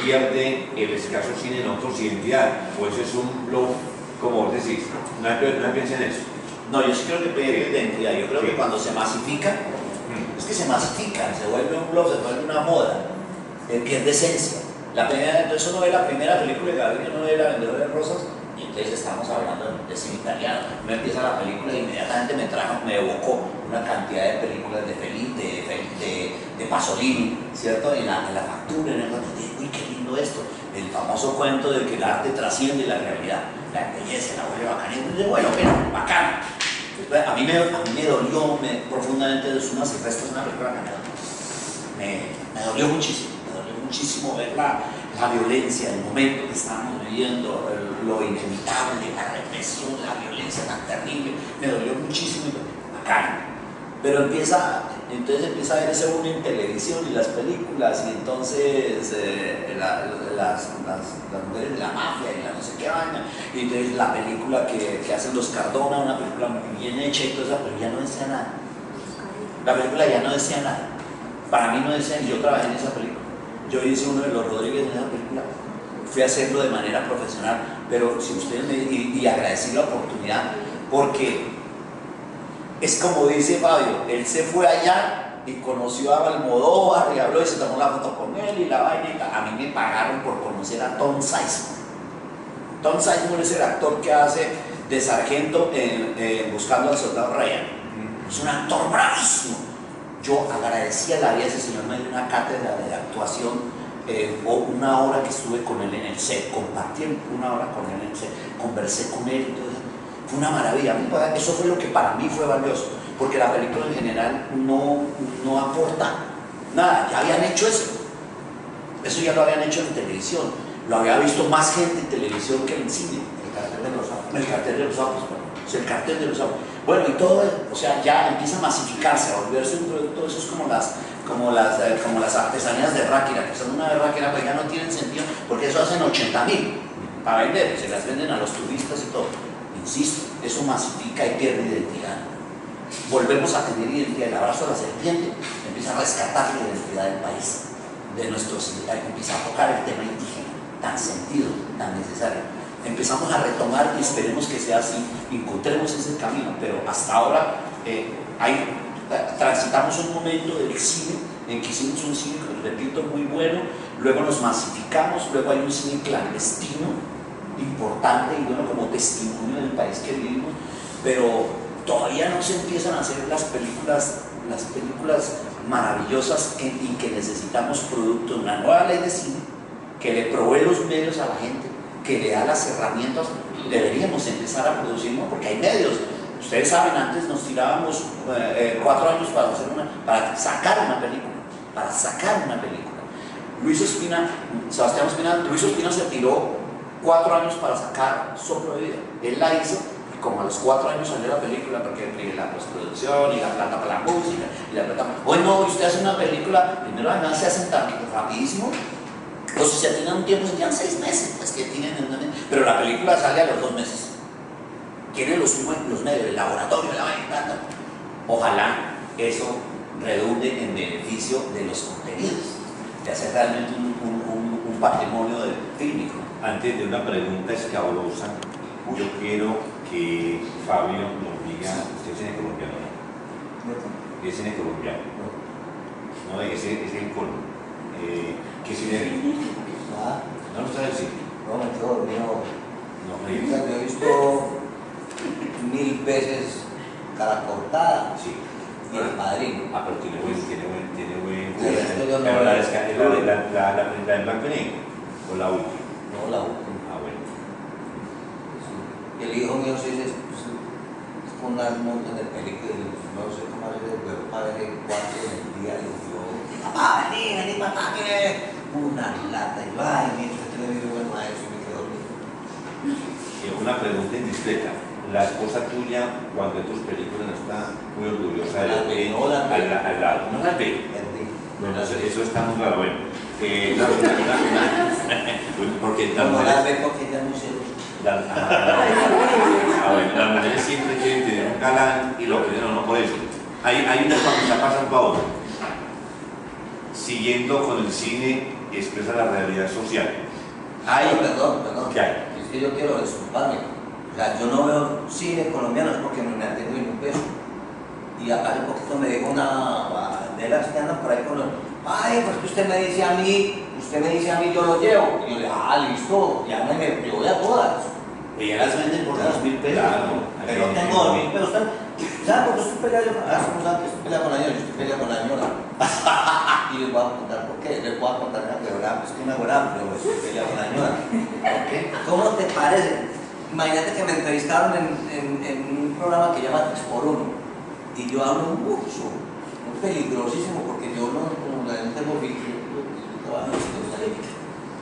pierde el escaso cine en otros identidad, o eso es un bluff, como vos decís, no piensa en eso. No, yo sí creo que pierde identidad, yo creo que cuando se masifica, es que se masifica, se vuelve un bluff, se vuelve una moda, pierde esencia. Entonces uno ve la primera película de Gabriel, uno ve La Vendedora de Rosas, y entonces estamos hablando de cine italiano. Uno empieza la película e inmediatamente me evocó una cantidad de películas de de Pasolini, ¿cierto? En la factura, en el uy, qué lindo esto. El famoso cuento de que el arte trasciende la realidad, la belleza, la vuelve bacana. Y bueno, bacana. A mí me dolió profundamente de Sumas y Restos, una película que me dolió muchísimo. Muchísimo ver la violencia, el momento que estamos viviendo, lo inevitable, la represión, la violencia tan terrible, me dolió muchísimo, bacán. Pero entonces empieza a ver ese boom en televisión y las películas, y entonces las mujeres de la mafia y la no sé qué vaina, y entonces la película que hacen los Cardona, una película muy bien hecha y todo eso, pero ya no decía nada. La película ya no decía nada. Para mí no decía, y yo trabajé en esa película. Yo hice uno de los Rodríguez en esa película, fui a hacerlo de manera profesional, pero si ustedes y agradecí la oportunidad, porque es como dice Fabio, él se fue allá y conoció a Almodóvar y habló y se tomó la foto con él y la vaina y a mí me pagaron por conocer a Tom Sizemore. Tom Sizemore es el actor que hace de sargento Buscando al Soldado Ryan. Es un actor bravísimo. Yo agradecía la vida, ese señor me dio una cátedra de actuación, o una hora que estuve con él en el set, compartí una hora con él en el set, conversé con él, entonces, fue una maravilla. Eso fue lo que para mí fue valioso, porque la película en general no aporta nada, ya habían hecho eso ya lo habían hecho en televisión, lo había visto más gente en televisión que en cine. El cartel de los sapos. Bueno, y todo, o sea, ya empieza a masificarse, a volverse un producto. Eso es como las artesanías de Ráquira, que son una de Ráquira, pero ya no tienen sentido, porque eso hacen 80.000 para vender, se las venden a los turistas y todo. Insisto, eso masifica y pierde identidad. Volvemos a tener identidad. El abrazo a la serpiente empieza a rescatar la identidad del país, de nuestro ciudad, empieza a tocar el tema indígena, tan sentido, tan necesario. Empezamos a retomar y esperemos que sea así, encontremos ese camino, pero hasta ahora transitamos un momento del cine en que hicimos un cine, repito, muy bueno, luego nos masificamos, luego hay un cine clandestino importante y bueno, como testimonio del país que vivimos, pero todavía no se empiezan a hacer las películas maravillosas y que necesitamos producto de una nueva ley de cine que le provee los medios a la gente, que le da las herramientas. Deberíamos empezar a producir, ¿no? Porque hay medios. Ustedes saben, antes nos tirábamos 4 años para sacar una película. Luis Ospina se tiró 4 años para sacar Soplo de Vida. Él la hizo y como a los 4 años salió la película, porque la postproducción y la plata para la música y la plata. Bueno, usted hace una película, primero además se hacen tan rapidísimo. O si se tienen un tiempo, se tienen 6 meses, pues que tienen, pero la película sale a los 2 meses. Tiene los medios, el laboratorio, la vaina. Ojalá eso redunde en beneficio de los contenidos, de hacer realmente un patrimonio fílmico. Antes de una pregunta escabrosa, yo quiero que Fabio nos diga, ¿usted es cine colombiano? ¿Es cine colombiano? ¿No? No, ese icono. ¿Qué cine? Ah, ¿No lo sabes decir? no, me quedo dormido. No, Yo he visto 1000 veces Cara Cortada sí. y El Padrino. Ah, pero tiene buen. Sí, esto yo no Pero lo la veo. en blanco y negro. O la última. No, la última. Ah, bueno. Y el hijo mío sí es con un montón de películas, no sé cómo hacer el huevo para ver cuánto en el día le dio. Papá, vení, papá, que una lata. Y yo, ay, mira, este le dio bueno a eso y me quedo dormido. Una pregunta indiscreta. La esposa tuya, cuando en tus películas no está muy orgullosa de La ve, no la ve. al lado. ¿No la ve? Perdí. Bueno, eso está muy raro. Bueno, porque No la ve porque ya no sé. las mujeres siempre quieren tener un galán y lo que no por eso. Hay una cosa que está pasando ahora. Siguiendo con el cine, expresa la realidad social. Perdón. ¿Qué hay? Es que yo quiero disculparme. O sea, yo no veo cine colombiano es porque no me atengo ni un peso. Y hace poquito me dijo una de las que andan por ahí con los, ay, pues que usted me dice a mí, yo lo llevo. Y yo le listo, llámeme, yo voy a todas. Ella las venden por 2.000 pesos. Claro. Pero tengo 2.000 pesos. ¿Sabes por qué estoy peleado? ¿Cómo saben que estoy peleado con la señora? Yo estoy peleado con la señora. Y les voy a contar por qué. Les voy a contar una quebrada, es que una quebrada, pero estoy peleado con la señora. ¿Ok? ¿Cómo te parece? Imagínate que me entrevistaron en un programa que se llama 3x1 y yo hablo mucho, muy peligrosísimo porque yo no tengo filtro,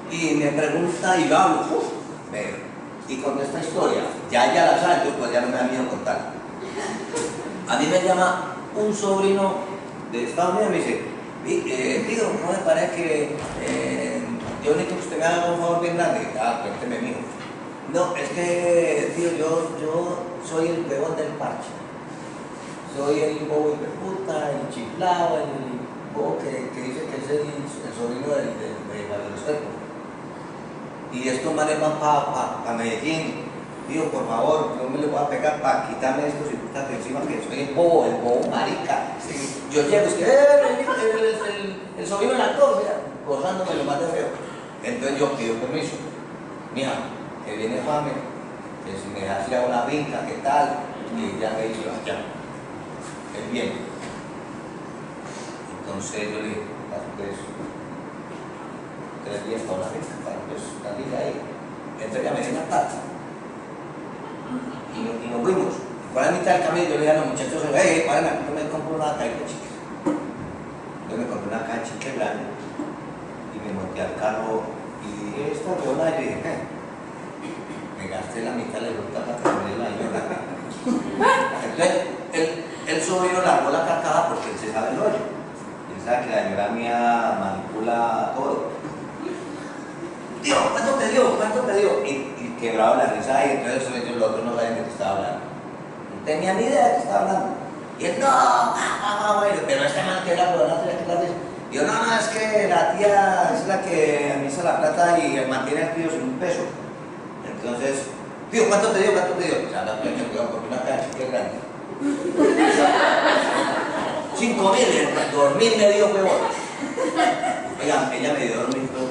y me pregunta y yo hablo, y con esta historia, ya la saben, entonces pues ya no me da miedo contar. A mí me llama un sobrino de Estados Unidos y me dice, tío, ¿no me parece que yo necesito que usted me haga un favor bien grande? Cuénteme, mijo. No, es que, tío, yo soy el peón del parche. Soy el bobo de puta, el chiflado, el bobo que dice que es el sobrino de Gabriel. Y estos manes van para Medellín. Tío, por favor, yo me le voy a pegar para quitarme estos y putas de encima, que soy el bobo marica. Sí, yo llego, es que el sobrino del actor, mira, gozándome lo más de feo. Entonces yo pido permiso. Mija, que viene Fame, que si me hacía una vinca, ¿qué tal? Y ya me dice, ya, es bien. Entonces yo le dije, pues, 3 días para una vinca, para pues salir ahí. Entonces ya me dio una plata. Y nos fuimos. Por la mitad del camino yo le dije a los muchachos, paren, yo me compro una caja de chiques. Yo me compré una caja de chiques grande y me monté al carro y dije, esta reona, y dije, me gasté la mitad de la ruta para terminar la ayuda. Entonces, el sobrino largó la carcada porque él se sabe el rollo. Él sabe que la señora mía manipula todo. Tío, ¿cuánto te dio? Y quebraba la risa y entonces ellos los otros no sabían de qué estaba hablando. No tenía ni idea de qué estaba hablando. Y él, bueno, pero esta man que era por la tía que la dice. Y yo, no, es que la tía es la que administra la plata y mantiene al tío sin un peso. Entonces, tío, ¿cuánto te dio? O sea, la plancha que por una caja que grande. 5.000, 2.000 me dio huevón. Oigan, ella me dio 2.000 pesos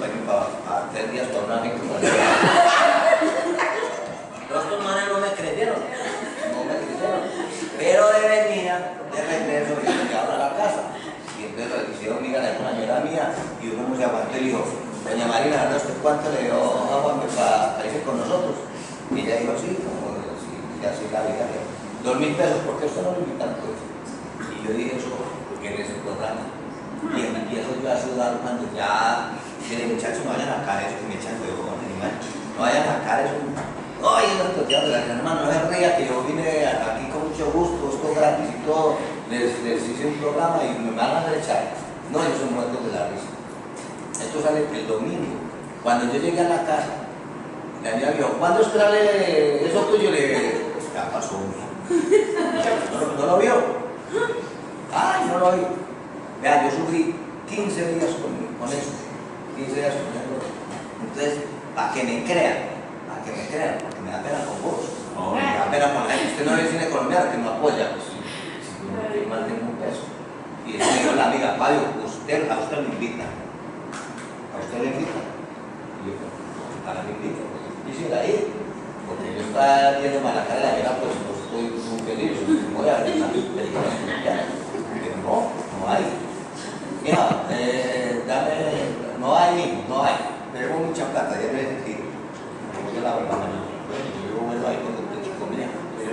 para 3 días para una amiga. Los otros manes no me creyeron. Pero de venida, de regreso, yo me quedaba a la casa. Y entonces le hicieron miga de una señora mía y uno no se aguantó y dijo, doña Marina, ¿no? ¿Usted cuánto le dio a Juan para irse con nosotros? Y ella dijo, sí, como si así la vida. 2.000 pesos, ¿por qué usted no lo invitan? Pues? Y yo dije, eso, porque en ese programa. Y eso yo a sudar cuando ya, mire muchachos, no vayan a sacar eso, que me echan huevo con animal. No vayan a sacar eso. Oye, no te de la hermano, no se ría que yo vine aquí con mucho gusto, esto gratis y todo. Les hice un programa y me van a hacer echar. No, yo soy muerto de la risa. Esto sale el domingo. Cuando yo llegué a la casa, la niña me dijo, ¿cuándo sale eso tuyo? Le dije, ya pasó. ¿No lo vio? Ay, no lo vi. Vea, yo sufrí 15 días con eso. 15 días con eso. Entonces, para que me crean, porque me da pena con vos. No, me da pena con la gente. Usted no ve cine colombiano que no apoya, pues si no más de un peso. Y eso me dijo la amiga, Fabio, a usted me invita. ¿A usted le invita? A la me invita. Quisiera ir, porque yo estaba viendo la cara de la guerra, pues no estoy muy feliz. Voy a ver una película colombiana. Pero no hay. Mira, no hay, no hay. Tengo mucha plata, ya me he sentido. Como yo la verdad, yo bueno ahí con el chico, mira, pero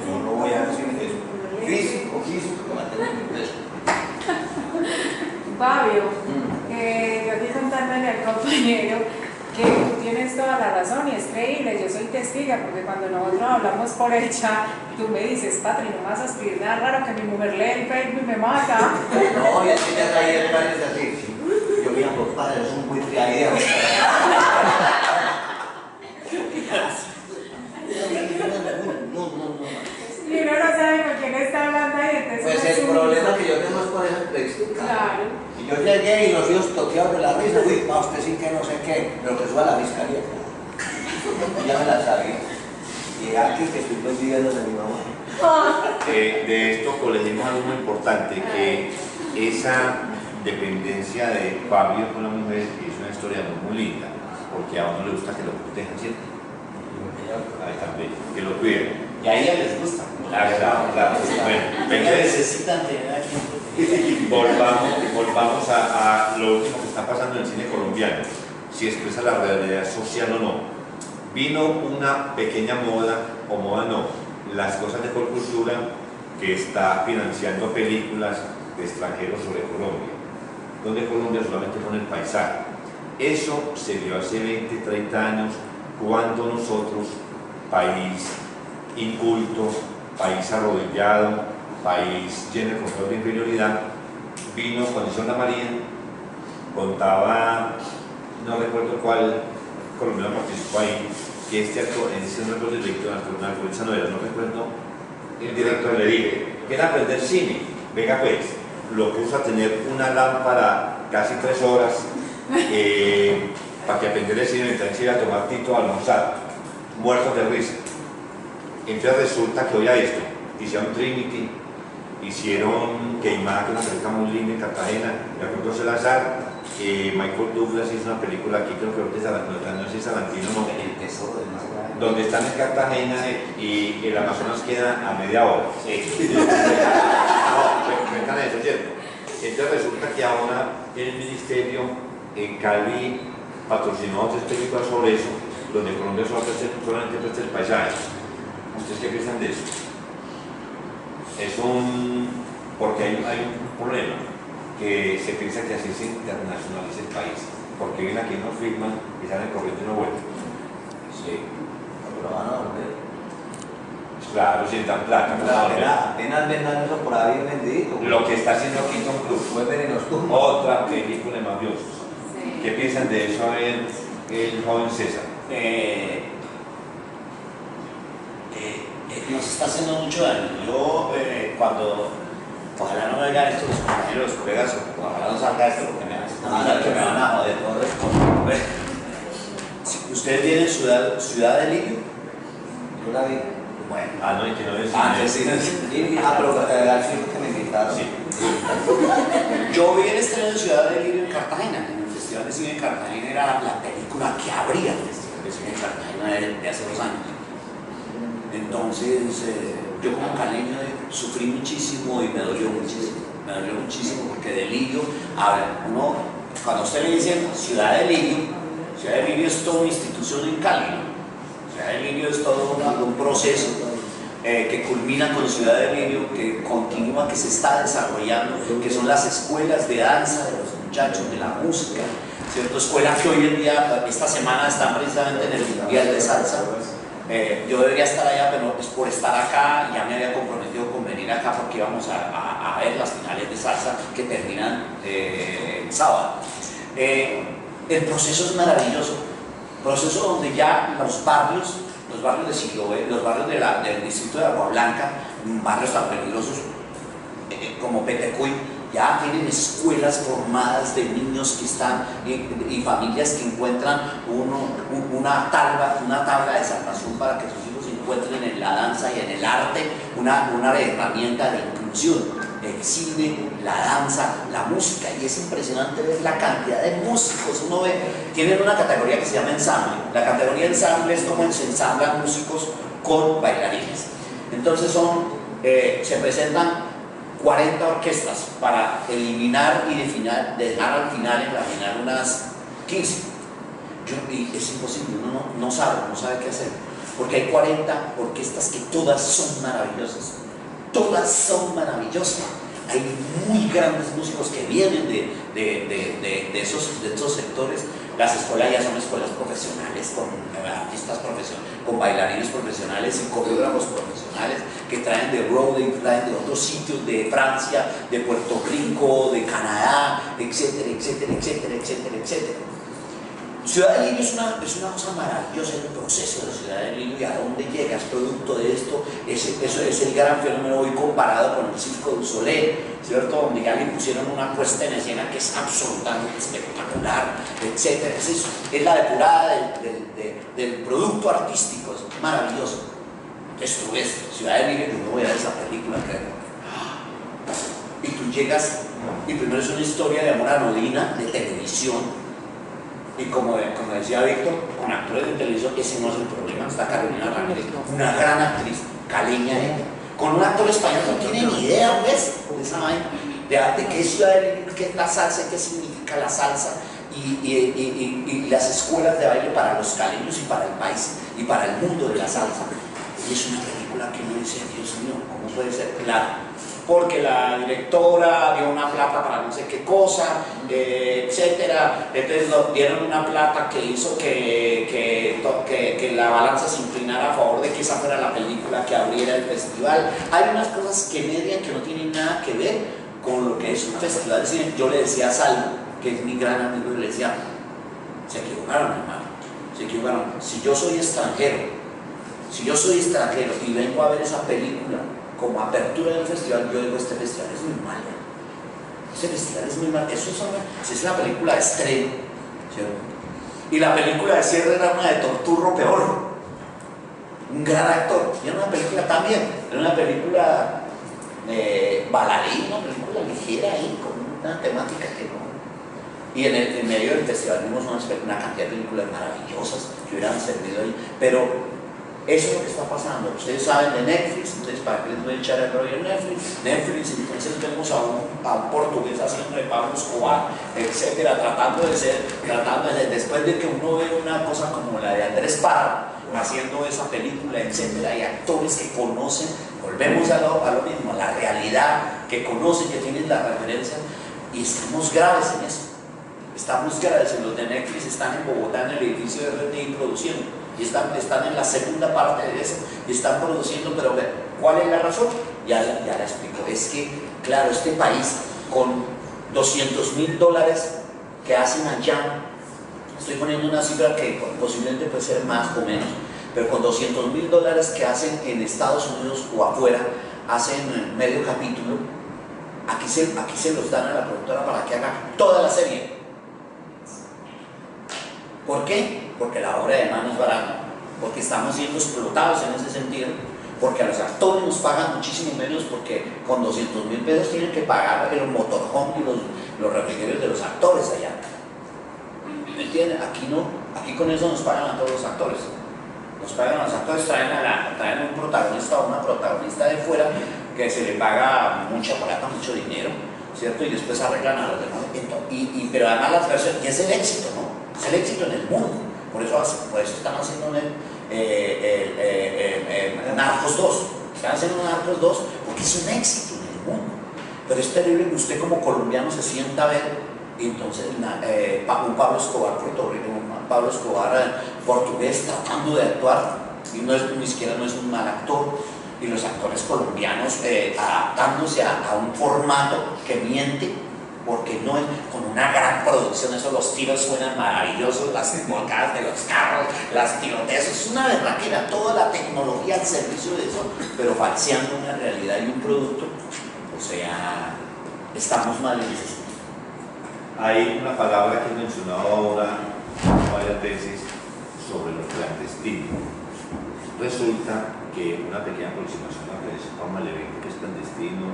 yo no voy a decir eso. Físico, que mantengo mi peso. Fabio, yo aquí contándole al compañero que tú tienes toda la razón y es creíble, yo soy testiga porque cuando nosotros hablamos por el chat, tú me dices, Patri, no vas a escribir nada raro que mi mujer lee el Facebook y me mata. No, y así ya traía el padre así. Yo mira, los padres son muy friaderos. Y uno no sabe con quién está hablando ahí, entonces... Pues el problema que yo tengo es con esa textura. Claro. Y yo llegué y los hijos toqueados de la risa, uy, pa, usted sin que no sé qué, pero que suba a la fiscalía. Y ya me la sabía. Y aquí que estoy viviendo de mi mamá. De esto colegimos algo muy importante, que esa dependencia de Fabio con la mujer es una historia muy linda, porque a uno le gusta que lo protejan siempre. Ahí también, que lo cuiden. Y a ella les gusta. Claro. Bueno, Necesitan tener aquí. volvamos a lo último que está pasando en el cine colombiano, si expresa la realidad social o no. Vino una pequeña moda, o moda no, las cosas de Colcultura, que está financiando películas de extranjeros sobre Colombia, donde Colombia solamente pone el paisaje. Eso se dio hace 20, 30 años, cuando nosotros, país inculto, país arrodillado, país lleno de control de inferioridad, vino cuando hizo La María, contaba, no recuerdo cuál colombiano participó ahí, que este actor, en ese no recuerdo el director, no recuerdo el director, le dije, ¿quiere aprender cine? Venga pues, lo puso a tener una lámpara casi 3 horas para que aprendiera el cine mientras se iba a tomar Tito a almorzar, muertos de risa. Entonces resulta que oía esto, hicieron Trinity, hicieron Queimada, que es una película muy linda en Cartagena, de Alfonso Salazar, Michael Douglas hizo una película aquí, creo que ahorita no sé si Salantino no, donde están en Cartagena y el Amazonas queda a media hora. Sí. No, cuentan eso, ¿cierto? Entonces resulta que ahora el ministerio en Cali patrocinó 3 películas sobre eso, donde Colombia solamente presta el paisaje. ¿Ustedes qué piensan de eso? Porque hay un problema, que se piensa que así se internacionaliza el país, porque vienen aquí, no firman y salen corriendo y no vuelven. Sí, pero van a volver. Claro, sin tan plata. Apenas vendan eso por ahí vendido. Lo que está haciendo aquí Tom Cruise. Vuelven y nos tumban. Otra película de mafiosos. Sí. ¿Qué piensan de eso, a ver, el joven César? Nos está haciendo mucho daño. Yo, ojalá no me oigan estos compañeros, colegas, ojalá no salga esto porque me van a joder todo esto. ¿Ustedes tienen Ciudad de Lirio? Yo la vi. Bueno, no, y que no es. Pero que me invitaron. Sí. Yo vi el estreno de Ciudad de Lirio en Cartagena, en el Festival de Cine de Cartagena, era la película que abría el Festival de Cine de Cartagena de hace 2 años. Entonces, yo como caleño sufrí muchísimo y me dolió muchísimo porque Delirio, a ver, cuando a usted le dicen Ciudad de Lirio es toda una institución en Cali, ¿no? Ciudad de Lirio es todo un proceso que culmina con Ciudad de Lirio, que continúa, que se está desarrollando, que son las escuelas de danza de los muchachos, de la música, ¿cierto? Escuelas que hoy en día, esta semana, están precisamente en el Mundial de Salsa. Yo debería estar allá, pero es por estar acá, ya me había comprometido con venir acá porque íbamos a ver las finales de salsa que terminan el sábado. El proceso es maravilloso, proceso donde ya los barrios de Siloé, los barrios del distrito de Agua Blanca, barrios tan peligrosos como Petecuy, ya tienen escuelas formadas de niños que están y familias que encuentran una tabla de salvación para que sus hijos encuentren en la danza y en el arte una herramienta de inclusión. el cine, la danza, la música, y es impresionante ver la cantidad de músicos. Uno ve, tienen una categoría que se llama ensamble. La categoría ensamble es como se ensamblan músicos con bailarines. Entonces se presentan 40 orquestas para eliminar y dejar al final, en la final, unas 15. Y es imposible, uno no sabe qué hacer, porque hay 40 orquestas que todas son maravillosas. Todas son maravillosas. Hay muy grandes músicos que vienen de esos sectores. Las escuelas ya son escuelas profesionales, con artistas profesionales, con bailarines profesionales y coreógrafos profesionales que traen de Broadway, traen de otros sitios, de Francia, de Puerto Rico, de Canadá, etcétera, etcétera, etcétera, etcétera, etcétera. Ciudad del Lirio es una cosa maravillosa, el proceso de Ciudad del Lirio y a dónde llegas producto de esto. Eso es el gran fenómeno hoy comparado con el Circo du Soleil, ¿cierto? Donde ya le pusieron una puesta en escena que es absolutamente espectacular, etc. Es la depurada del producto artístico, es maravilloso. Entonces tú ves Ciudad del Lirio, yo no voy a ver esa película, creo. Y tú llegas, y primero es una historia de amor anodina, de televisión. Y como decía Víctor, con actores de televisión ese no es el problema. Está Carolina Ramírez, una gran actriz, caleña, con un actor español que no tiene ni idea, ¿ves? De esa vaina, de qué es Ciudad del Lirio, qué es la salsa, qué significa la salsa, y las escuelas de baile para los caleños y para el país, y para el mundo de la salsa. Y es una película que uno dice, Dios mío, ¿cómo puede ser? Claro, porque la directora dio una plata para no sé qué cosa, etcétera. Entonces dieron una plata que hizo que la balanza se inclinara a favor de que esa fuera la película que abriera el festival. Hay unas cosas que median que no tienen nada que ver con lo que es un festival de cine. Yo le decía a Salvo, que es mi gran amigo, y le decía, se equivocaron, hermano, se equivocaron. Si yo soy extranjero y vengo a ver esa película como apertura del festival, yo digo, este festival es muy malo. Ese festival es muy malo. Si es la película de estreno, ¿cierto? Y la película de cierre era una de Torturro peor. Un gran actor. Y era una película también. Era una película baladí, una película ligera ahí, con una temática que no. Y en medio del festival vimos una cantidad de películas maravillosas que hubieran servido ahí. Pero eso es lo que está pasando. Ustedes saben de Netflix, entonces para que les voy a echar el rollo en Netflix, entonces vemos a un portugués haciendo de Pablo Escobar, etcétera, tratando de ser, después de que uno ve una cosa como la de Andrés Parra, haciendo esa película, etcétera, y actores que conocen, volvemos a lo mismo, a la realidad, que conocen, que tienen la referencia, y estamos graves en eso. Estamos graves, los de Netflix están en Bogotá, en el edificio de RTI produciendo. Y están en la segunda parte de eso y están produciendo, pero ¿cuál es la razón? Ya la explico. Es que, claro, este país con $200.000 que hacen allá, estoy poniendo una cifra que posiblemente puede ser más o menos, pero con $200.000 que hacen en Estados Unidos o afuera, hacen medio capítulo, aquí se los dan a la productora para que haga toda la serie. ¿Por qué? Porque la obra de mano es barata, porque estamos siendo explotados en ese sentido, porque a los actores nos pagan muchísimo menos, porque con $200.000 tienen que pagar el motorhome y los refrigerios de los actores allá. ¿Me entienden? Aquí no, aquí con eso nos pagan a todos los actores. Nos pagan a los actores, traen un protagonista o una protagonista de fuera que se le paga mucha plata, mucho dinero, ¿cierto? Y después arreglan a los demás. Pero además las versiones, y es el éxito, ¿no? Es el éxito en el mundo. Por eso están haciendo Narcos 2. Están haciendo Narcos 2 porque es un éxito en el mundo. Pero es terrible que usted como colombiano se sienta a ver, y entonces un Pablo Escobar portugués tratando de actuar, y ni siquiera no es un mal actor, y los actores colombianos adaptándose a un formato que miente, porque no es con una gran producción. Eso, los tiros suenan maravillosos, las volcadas de los carros, las tiroteos, es una berraquera, toda la tecnología al servicio de eso, pero falseando una realidad y un producto. O sea, estamos mal en ese sentido. Hay una palabra que he mencionado ahora varias veces sobre los clandestinos. Resulta que una pequeña aproximación a lo que se llama el evento que es clandestino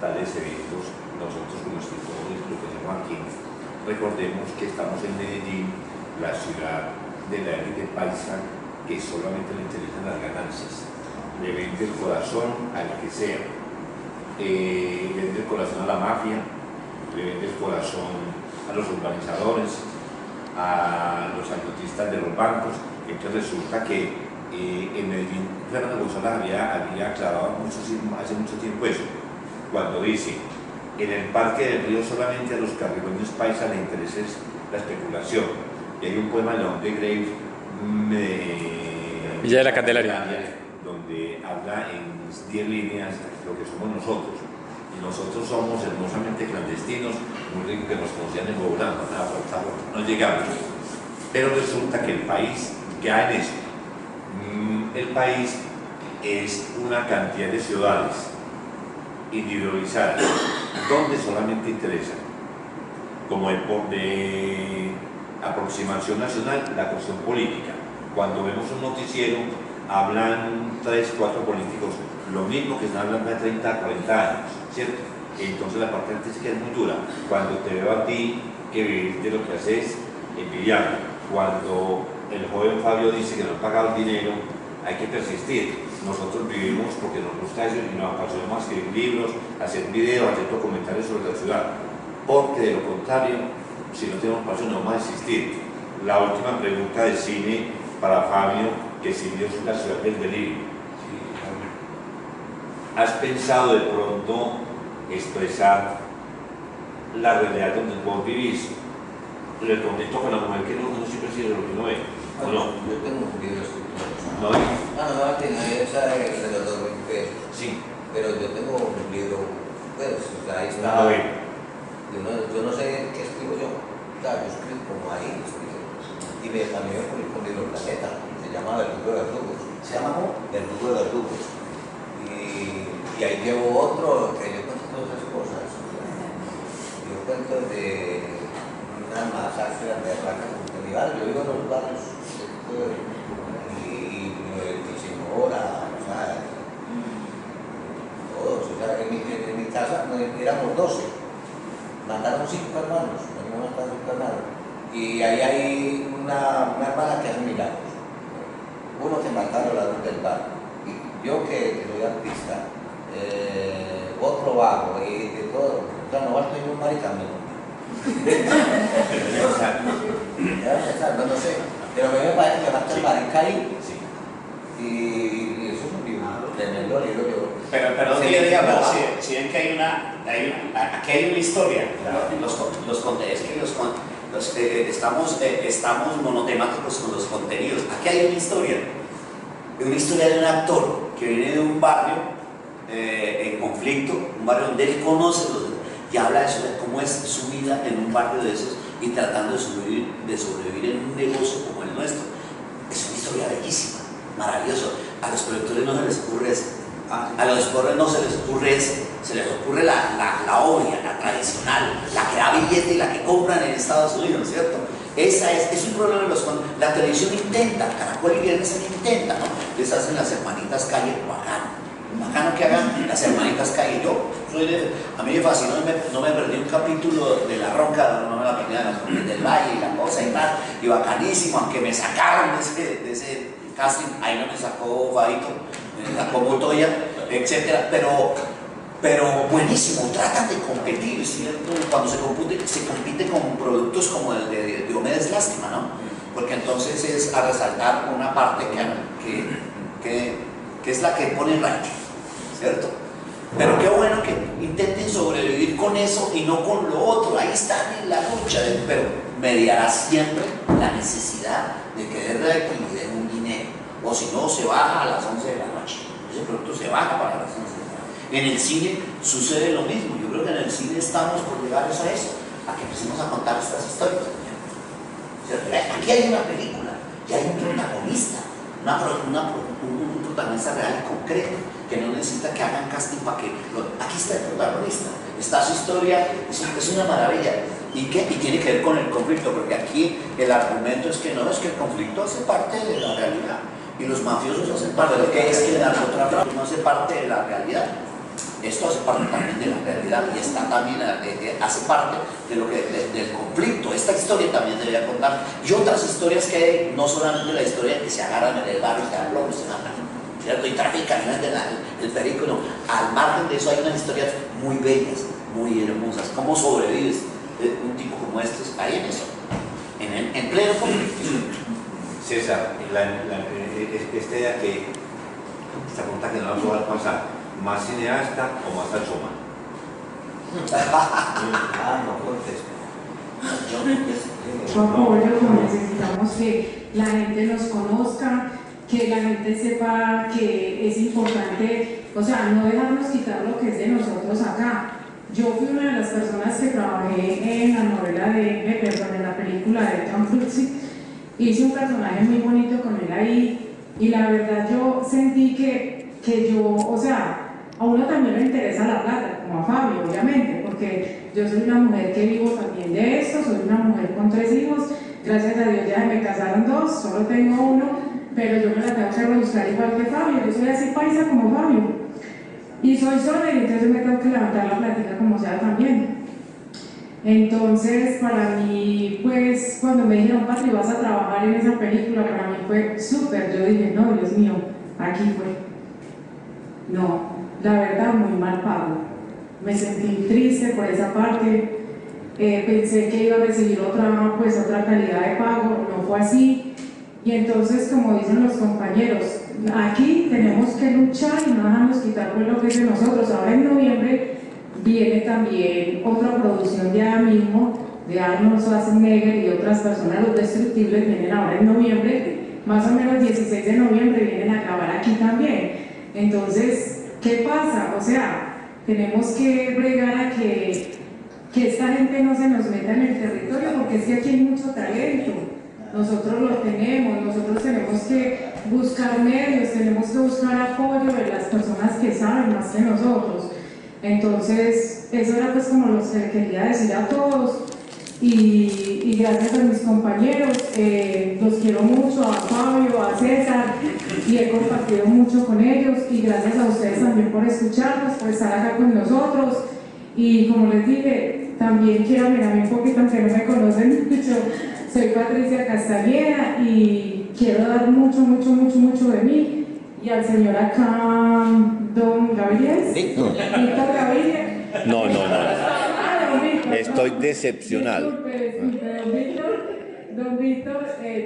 tales eventos, nosotros como escritores, lo que hacemos aquí, recordemos que estamos en Medellín, la ciudad de la élite paisa, que solamente le interesan las ganancias, le vende el corazón al que sea, le vende el corazón a la mafia, le vende el corazón a los urbanizadores, a los ayudantistas de los bancos. Entonces resulta que en Medellín Fernando González había aclarado hace mucho tiempo eso, cuando dice: en el Parque del Río solamente a los carrilones paisas les interesa la especulación. Y hay un poema de León de Graves, Villa de la Candelaria, donde habla en 10 líneas lo que somos nosotros. Y nosotros somos hermosamente clandestinos, muy ricos, que nos conocían en Bogotá, no llegamos. Pero resulta que el país ya en eso, el país es una cantidad de ciudades individualizadas, donde solamente interesa, como el de aproximación nacional, la cuestión política. Cuando vemos un noticiero, hablan 3, 4 políticos, lo mismo que están hablando de 30, 40 años, ¿cierto? Entonces la parte artística es muy dura. Cuando te veo a ti, que vivís de lo que haces, envidiable. Cuando el joven Fabio dice que no ha pagado el dinero, hay que persistir. Nosotros vivimos porque nos gusta eso y nos apasiona más escribir libros, hacer videos, hacer documentales sobre la ciudad. Porque de lo contrario, si no tenemos pasión, no vamos a existir. La última pregunta de cine para Fabio, que si Dios es la ciudad del delirio. ¿Has pensado de pronto expresar la realidad donde vos vivís? El contexto con la mujer que no siempre sigue lo que no es, ¿o no? Yo tengo un libro escrito. ¿No? No, tiene esa de los 20 pesos. Sí. Pero yo tengo un libro, pues, o sea, ahí está. No, Yo no sé qué escribo yo. O sea, yo escribo como ahí, y también me publico un libro Planeta, se llama Verdugo de Verdugos. ¿Se llama cómo? Verdugo de Verdugos. Y ahí llevo otro, que yo cuento todas esas cosas. Yo cuento de una masacre de barracas en mi barrio. Yo vivo en los barrios. Y mi señora, o sea, todos. O sea, en mi casa éramos 12. Mataron 5 hermanos. Mi mamá mataron 5 hermanos. Y ahí hay una hermana que hace milagros. Uno que mataron la luz del bar. Y yo que soy artista, otro vago y de todo. O sea, no va a estar un maricamino. No sé. Pero a mí me parece que va a estar marica ahí. Y eso es un libro tremendo, libro. Pero Sí, que digamos, sí, si ven que aquí hay una historia, estamos monotemáticos con los contenidos. Aquí hay una historia de un actor que viene de un barrio en conflicto, un barrio donde él conoce y habla de eso, de cómo es su vida en un barrio de esos y tratando de sobrevivir en un negocio como el nuestro. Es una historia bellísima, maravilloso. A los productores no se les ocurre eso. A los pobres no se les ocurre eso, se les ocurre la obvia, la tradicional, la que da billete y la que compran en Estados Unidos, ¿cierto? Es un problema de la televisión intenta, Caracol y Viernes intenta, ¿no? Les hacen las hermanitas calle, bacano que hagan las hermanitas calle. A mí me fascinó, no me perdí un capítulo de La Ronca, no me la perdí, del Valle y la cosa y tal, y bacanísimo, aunque me sacaron de ese casting, ahí no me sacó Fabito, me sacó Montoya, etcétera, pero buenísimo, tratan de competir, ¿cierto? Cuando se compite con productos como el de Diomedes Lástima, ¿no? Porque entonces es a resaltar una parte que es la que pone rating, ¿cierto? Pero qué bueno que intenten sobrevivir con eso y no con lo otro, ahí están en la lucha, pero mediará siempre la necesidad de que dé rating y dé un dinero, o si no se baja a las 11 de la noche, ese producto se baja para las 11 de la noche. En el cine sucede lo mismo. Yo creo que en el cine estamos por llegar a eso, a que empecemos a contar estas historias. Aquí hay una película y hay un protagonista, un protagonista real y concreto, que no necesita que hagan casting para que... Aquí está el protagonista, está su historia, es una maravilla. Y tiene que ver con el conflicto, porque aquí el argumento es que no, es que el conflicto hace parte de la realidad. Y los mafiosos hacen parte de lo que es que el narcotráfico no hace parte de la realidad. Esto hace parte también de la realidad y está también, hace parte de lo del conflicto. Esta historia también debería contar, y otras historias que hay, no solamente la historia en que se agarran en el barrio, se dan lobos, se matan, ¿cierto? Y trafican, no venden el perico, no. Al margen de eso hay unas historias muy bellas, muy hermosas. ¿Cómo sobrevives un tipo como este? Ahí en eso, en pleno conflicto. César, esta idea que, esta pregunta que no la puedo pasar, ¿más cineasta o más showman? No contesto. Yo apoyo, necesitamos que la gente nos conozca, que la gente sepa que es importante, o sea, no dejarnos quitar lo que es de nosotros acá. Yo fui una de las personas que trabajé en la novela en la película de Tom Cruise. Hice un personaje muy bonito con él ahí y la verdad yo sentí que yo, o sea, a uno también le interesa la plata, como a Fabio, obviamente, porque yo soy una mujer que vivo también de esto, soy una mujer con 3 hijos, gracias a Dios ya me casaron 2, solo tengo 1, pero yo me la tengo que rebuscar igual que Fabio, yo soy así paisa como Fabio, y soy sola y entonces me tengo que levantar la plática como sea también. Entonces, para mí, pues, cuando me dijeron, Patri, vas a trabajar en esa película, para mí fue súper, yo dije, no, Dios mío, aquí fue. No, la verdad, muy mal pago. Me sentí triste por esa parte, pensé que iba a recibir otra calidad de pago, no fue así. Y entonces, como dicen los compañeros, aquí tenemos que luchar y no dejarnos quitar pues lo que es de nosotros. Ahora en noviembre viene también otra producción de ahora mismo, de Arnold Schwarzenegger y otras personas, Los Destructibles, vienen ahora en noviembre, más o menos 16 de noviembre vienen a grabar aquí también. Entonces, ¿qué pasa? O sea, tenemos que bregar a que esta gente no se nos meta en el territorio, porque es que aquí hay mucho talento. Nosotros lo tenemos, nosotros tenemos que buscar medios, tenemos que buscar apoyo de las personas que saben más que nosotros. Entonces, eso era pues como lo que quería decir a todos y gracias a mis compañeros, los quiero mucho, a Fabio, a César, y he compartido mucho con ellos y gracias a ustedes también por escucharnos, por estar acá con nosotros y como les dije, también quiero mirarme un poquito, aunque no me conocen mucho, soy Patricia Castañeda y quiero dar mucho de mí y al señor acá, don Gabriel, Víctor Gabriel. No. Don Víctor, Estoy decepcionado. Disculpe, don Víctor,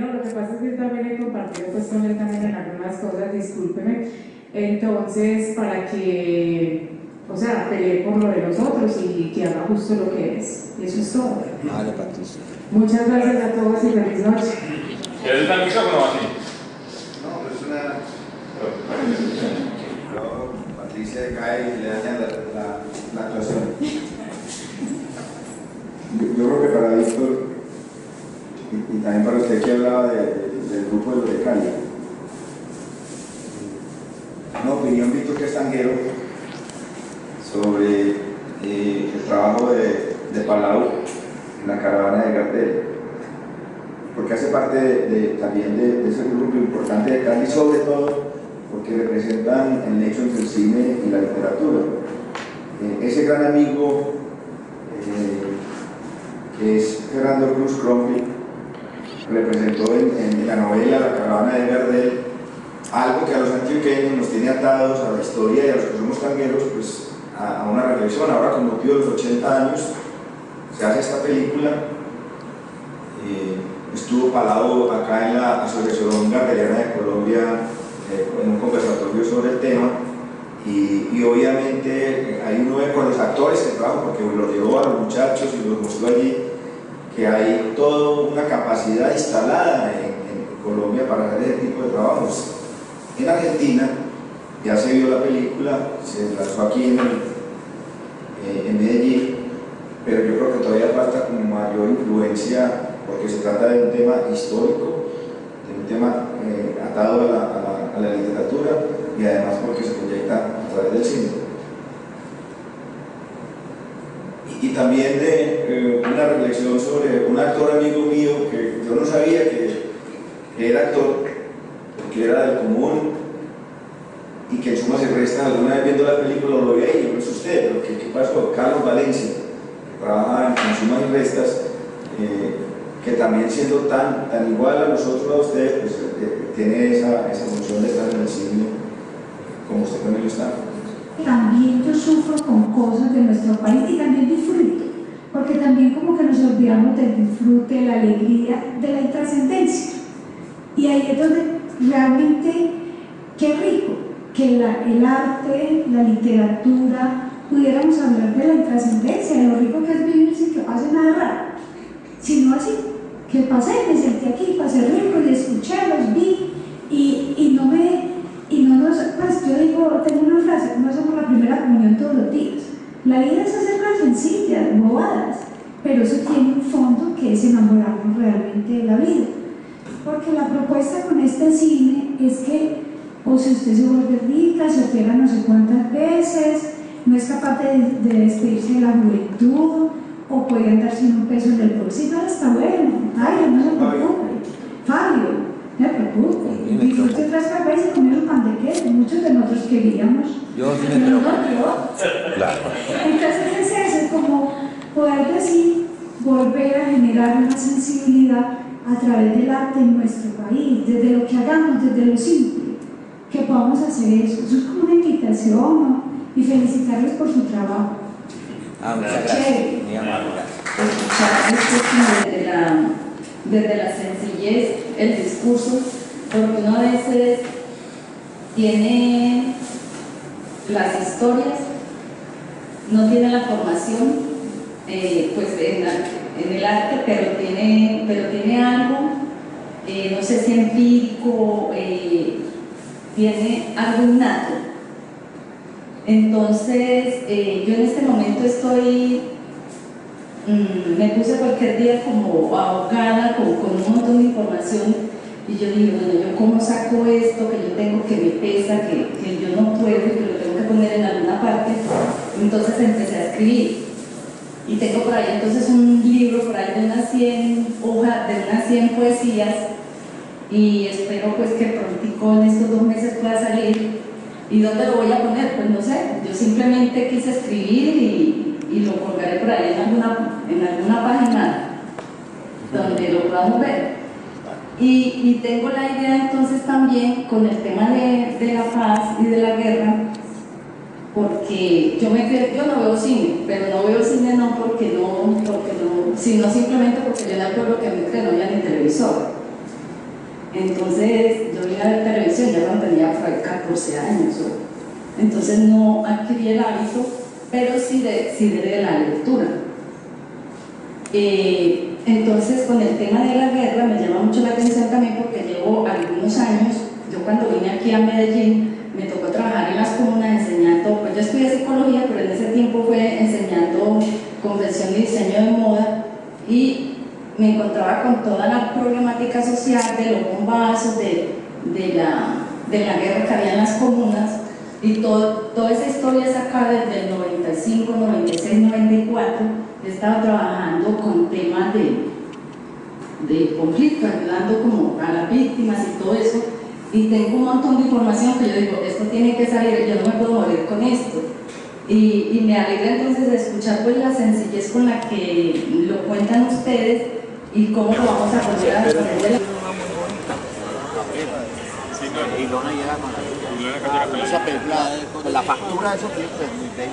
no, lo que pasa es que también he compartido pues con él también en algunas cosas, discúlpeme. Entonces, para que, o sea, pelee por lo de nosotros y que haga justo lo que es. Eso es todo. Vale, Patricia. Muchas gracias a todos y feliz noche. ¿Quieres estar el micrófono así? No, es una... Patricia cae y le daña la actuación. Yo creo que para Víctor y también para usted que hablaba del grupo de los de Cali, una opinión, Víctor, que es tanguero, sobre el trabajo de Palau en la caravana de Gardel, porque hace parte también de ese grupo importante de Cali, sobre todo porque representan el nexo entre el cine y la literatura. Ese gran amigo que es Fernando Cruz Cronfeld representó en la novela La caravana de Gardel algo que a los antioqueños nos tiene atados a la historia y a los que somos tangueros pues, a una reflexión. Ahora, con motivo de los 80 años, se hace esta película. Estuvo Palau acá en la Asociación Gardeliana de Colombia en un conversatorio sobre el tema y obviamente ahí uno ve con los actores que trabajan, porque los llevó a los muchachos y los mostró allí, que hay toda una capacidad instalada en Colombia para hacer ese tipo de trabajos. En Argentina ya se vio la película, se lanzó aquí en Medellín, pero yo creo que todavía falta como mayor influencia porque se trata de un tema histórico, de un tema atado a la literatura y además porque se proyecta a través del cine. Y también de una reflexión sobre un actor amigo mío que yo no sabía que era actor, porque era del común y que en sumas y restas, alguna vez viendo la película lo vi ahí, yo no es usted, pero ¿qué pasó? Carlos Valencia, que trabaja en sumas y restas, que también siendo tan igual a nosotros, a ustedes, pues tiene esa función de estar en el cine como usted con él está. También yo sufro con cosas de nuestro país y también disfruto, porque también como que nos olvidamos del disfrute, la alegría, de la intrascendencia. Y ahí es donde realmente, qué rico que el arte, la literatura, pudiéramos hablar de la intrascendencia, de lo rico que es vivir sin que pase nada raro, sino así, que pasé, me senté aquí, pasé rico y escuché, los vi y no nos, pues yo digo, tengo una frase, no hacemos la primera comunión todos los días. La vida es hacer cosas sencillas, bobadas, pero eso tiene un fondo que es enamorarnos realmente de la vida. Porque la propuesta con este cine es que, o si usted se vuelve rica, se opera no sé cuántas veces, no es capaz de despedirse de la juventud, o puede andar sin un peso en el bolsillo, está bueno, ay, no se preocupe. Fabio, no se preocupe, disfrute otras cabezas y comer un pan de queso, muchos de nosotros queríamos. Yo sí me pero preocupo. no yo. Claro. Entonces es eso, como poder decir, volver a generar una sensibilidad a través del arte en nuestro país, desde lo que hagamos, desde lo simple, que podamos hacer eso. Eso es como una invitación, ¿no? Y felicitarles por su trabajo. Muchas gracias. Mi amor, Escuchar esto como desde la sencillez, el discurso, porque uno a veces tiene las historias, no tiene la formación pues en el arte, pero tiene algo, no sé si empírico, tiene algo innato. Entonces, yo en este momento me puse cualquier día como ahogada con un montón de información y yo digo, bueno, ¿yo cómo saco esto que yo tengo, que me pesa, que yo no puedo y que lo tengo que poner en alguna parte? Entonces empecé a escribir y tengo por ahí entonces un libro por ahí de unas 100 hojas, de unas 100 poesías y espero pues que prontico en estos 2 meses pueda salir. ¿Y dónde lo voy a poner? Pues no sé, yo simplemente quise escribir y lo colgaré por ahí en alguna página donde lo podamos ver. Y tengo la idea entonces también con el tema de la paz y de la guerra, porque yo no veo cine, pero no veo cine no porque no, sino simplemente porque yo en el pueblo que me creo no había ni televisor. Entonces yo vine a ver televisión ya cuando tenía 14 años, entonces no adquirí el hábito, pero sí de la lectura. Entonces con el tema de la guerra me llama mucho la atención también porque llevo algunos años, yo cuando vine aquí a Medellín me tocó trabajar en las comunas enseñando, pues yo estudié psicología, pero en ese tiempo fue enseñando convención y diseño de moda y me encontraba con toda la problemática social de los bombazos, de la guerra que había en las comunas y toda esa historia es acá desde el 95, 96, 94. He estado trabajando con temas de conflicto, ayudando como a las víctimas y todo eso y tengo un montón de información que yo digo, esto tiene que salir, yo no me puedo morir con esto. Y me alegra entonces de escuchar pues la sencillez con la que lo cuentan ustedes y cómo lo vamos a poner a desarrollar. Ilona llega con esa película, con la factura de esos clientes es muy bella.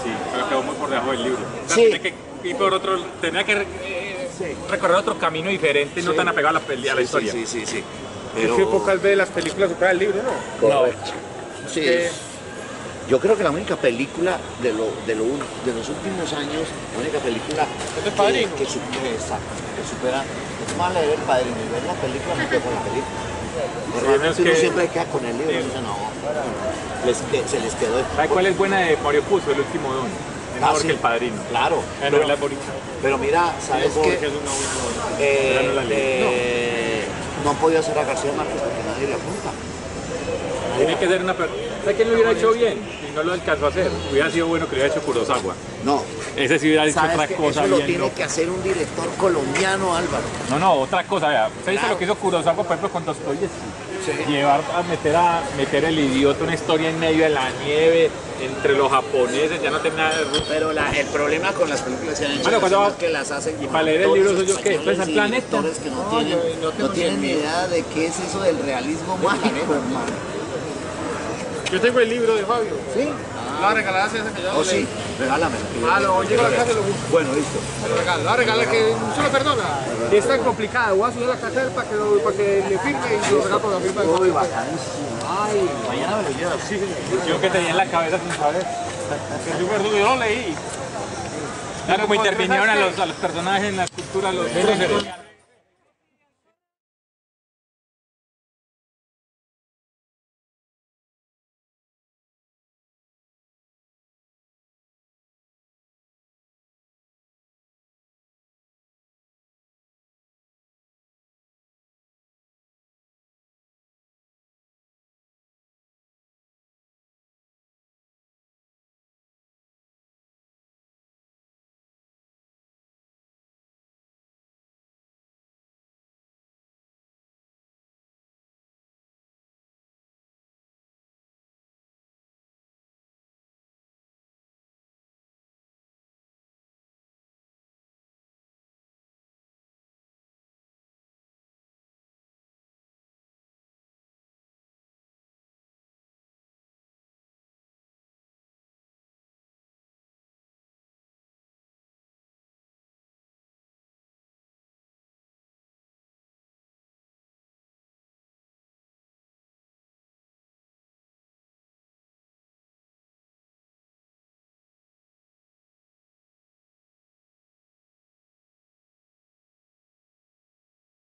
Sí, pero quedó muy por debajo del libro. O sea, Sí. Tenía que recorrer otro camino diferente, no tan apegado a la historia. Sí. Pero... Es que pocas veces las películas superan el libro, ¿no? Correcto. No. Sí. Yo creo que la única película de los últimos años, la única película que supera, es más leer El Padrino y ver la película me quedo con la película. Realmente uno siempre queda con el libro, dice no, se les quedó. ¿Sabes cuál es buena de Mario Puzo, El Último Don? Es mejor que El Padrino. Claro. La novela es bonita. Pero mira, ¿sabes qué? No han podido hacer a García Márquez porque nadie le apunta. Tiene que ser una persona. ¿Sabes quién lo hubiera hecho bien? Y no lo alcanzó a hacer. Hubiera sido bueno que lo hubiera hecho Kurosawa. No. Ese sí hubiera hecho otra cosa. Eso lo bien tiene loca. que hacer un director colombiano, Álvaro. No, otra cosa, vea. Usted dice lo que hizo Kurosawa, por ejemplo, con Dostoyevsky. llevar a meter el idiota una historia en medio de la nieve, entre los japoneses, ya no tiene nada de ruso. Pero el problema con las películas que han hecho Bueno, es que las hacen y para leer el libro soy yo que españoles pues al y planeta. directores que no tienen ni idea de qué es eso del realismo mágico, hermano. Yo tengo el libro de Fabio. ¿Sí? La regalada esa que yo Oh, sí, regálamelo. llego a la casa y lo busco. Bueno, listo. Me lo regalo. La regala que no se lo perdona. Es tan complicada. Voy a subir a la casa para que le firme y lo regalo por la firma de Fabio. Ay, mañana me lo llevas. Sí, Yo que tenía en la cabeza sin saber. yo lo leí. Claro, como intervinieron a los personajes en la escultura, los